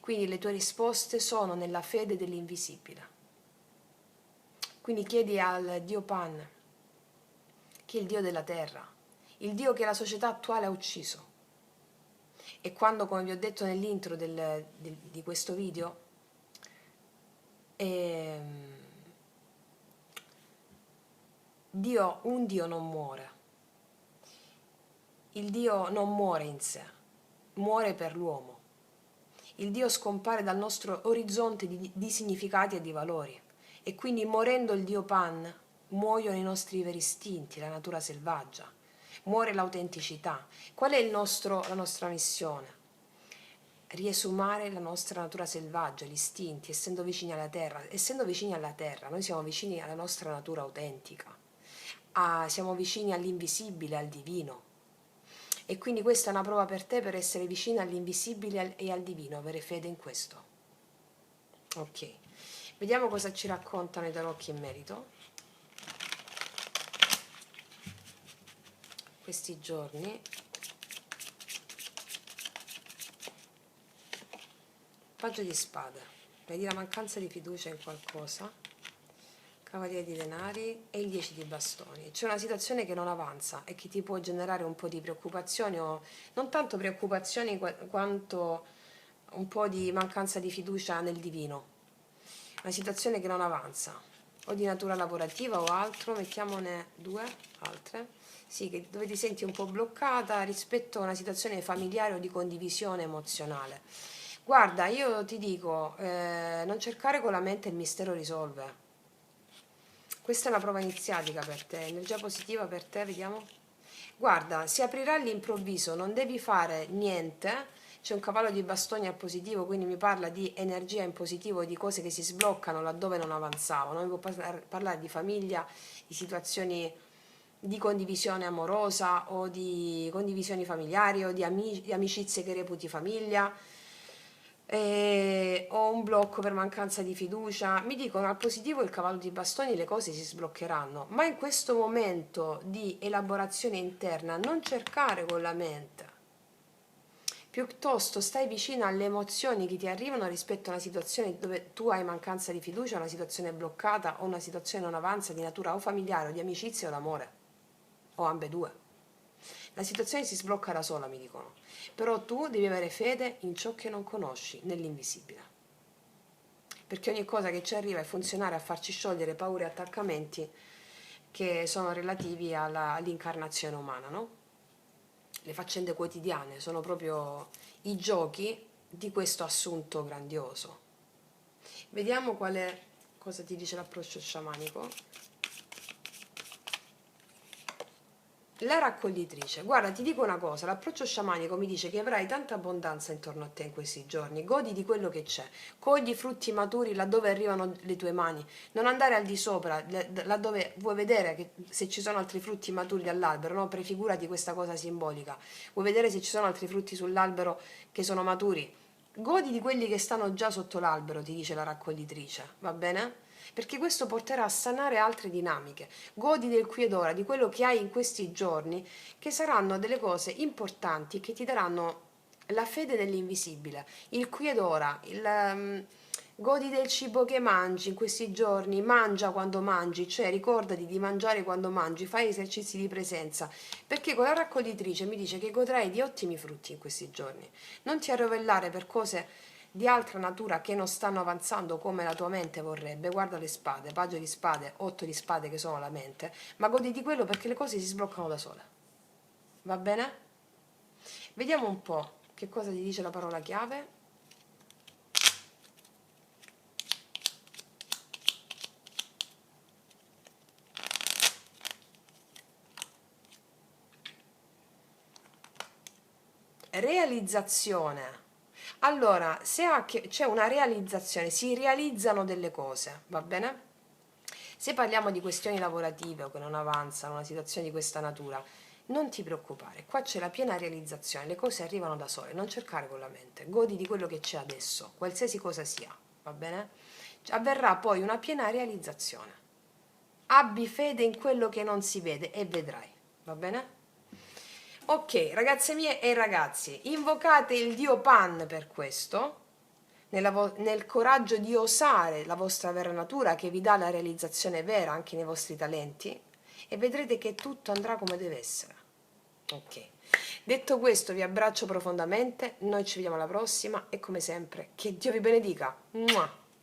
Quindi le tue risposte sono nella fede dell'invisibile. Quindi chiedi al Dio Pan, che è il Dio della terra, il Dio che la società attuale ha ucciso. E quando, come vi ho detto nell'intro di questo video, un Dio non muore. Il Dio non muore in sé, muore per l'uomo. Il Dio scompare dal nostro orizzonte di significati e di valori. E quindi morendo il Dio Pan, muoiono i nostri veri istinti, la natura selvaggia. Muore l'autenticità. Qual è la nostra missione? Riesumare la nostra natura selvaggia, gli istinti, essendo vicini alla terra. Essendo vicini alla terra, noi siamo vicini alla nostra natura autentica. Siamo vicini all'invisibile, al divino. E quindi questa è una prova per te per essere vicina all'invisibile e al divino, avere fede in questo. Ok, vediamo cosa ci raccontano i tarocchi in merito. Questi giorni. Paggio di spade, vedi la mancanza di fiducia in qualcosa. Cavaliere di denari e il 10 di bastoni. C'è una situazione che non avanza e che ti può generare un po' di preoccupazioni, o non tanto preoccupazioni quanto un po' di mancanza di fiducia nel divino. Una situazione che non avanza, o di natura lavorativa o altro, mettiamone due altre, sì, dove ti senti un po' bloccata rispetto a una situazione familiare o di condivisione emozionale. Guarda, io ti dico, non cercare con la mente, il mistero risolve. Questa è una prova iniziatica per te, energia positiva per te, vediamo. Guarda, si aprirà all'improvviso, non devi fare niente. C'è un cavallo di bastoni al positivo, quindi mi parla di energia in positivo, di cose che si sbloccano laddove non avanzavano. Mi può parlare di famiglia, di situazioni di condivisione amorosa o di condivisioni familiari o di amicizie che reputi famiglia. Ho un blocco per mancanza di fiducia. Mi dicono al positivo il cavallo di bastoni, le cose si sbloccheranno, ma in questo momento di elaborazione interna non cercare con la mente, piuttosto stai vicino alle emozioni che ti arrivano rispetto a una situazione dove tu hai mancanza di fiducia, una situazione bloccata o una situazione non avanza di natura o familiare o di amicizia o d'amore o ambedue. La situazione si sblocca da sola, mi dicono. Però tu devi avere fede in ciò che non conosci, nell'invisibile. Perché ogni cosa che ci arriva è funzionare a farci sciogliere paure e attaccamenti che sono relativi all'incarnazione umana, no? Le faccende quotidiane sono proprio i giochi di questo assunto grandioso. Vediamo cosa ti dice l'approccio sciamanico. La raccoglitrice, guarda, ti dico una cosa, l'approccio sciamanico mi dice che avrai tanta abbondanza intorno a te in questi giorni, godi di quello che c'è, cogli i frutti maturi laddove arrivano le tue mani, non andare al di sopra, laddove vuoi vedere se ci sono altri frutti maturi all'albero, no? Prefigurati questa cosa simbolica, vuoi vedere se ci sono altri frutti sull'albero che sono maturi, godi di quelli che stanno già sotto l'albero, ti dice la raccoglitrice, va bene? Perché questo porterà a sanare altre dinamiche. Godi del qui ed ora, di quello che hai in questi giorni, che saranno delle cose importanti che ti daranno la fede nell'invisibile, il qui ed ora, godi del cibo che mangi in questi giorni, mangia quando mangi, cioè ricordati di mangiare quando mangi, fai esercizi di presenza, perché con la raccoglitrice mi dice che godrai di ottimi frutti in questi giorni. Non ti arrovellare per cose di altra natura che non stanno avanzando come la tua mente vorrebbe. Guarda le spade, paggio di spade, 8 di spade che sono la mente, ma godi di quello perché le cose si sbloccano da sole. Va bene? Vediamo un po' che cosa ti dice la parola chiave. Realizzazione. Allora, se c'è una realizzazione, si realizzano delle cose, va bene? Se parliamo di questioni lavorative o che non avanzano, una situazione di questa natura, Non ti preoccupare, qua c'è la piena realizzazione, le cose arrivano da sole, non cercare con la mente, godi di quello che c'è adesso, qualsiasi cosa sia, va bene? Avverrà poi una piena realizzazione. Abbi fede in quello che non si vede e vedrai, va bene? Ok, ragazze mie e ragazzi, invocate il Dio Pan per questo, nel coraggio di osare la vostra vera natura che vi dà la realizzazione vera anche nei vostri talenti e vedrete che tutto andrà come deve essere. Ok, detto questo vi abbraccio profondamente, noi ci vediamo alla prossima e come sempre che Dio vi benedica. Mua!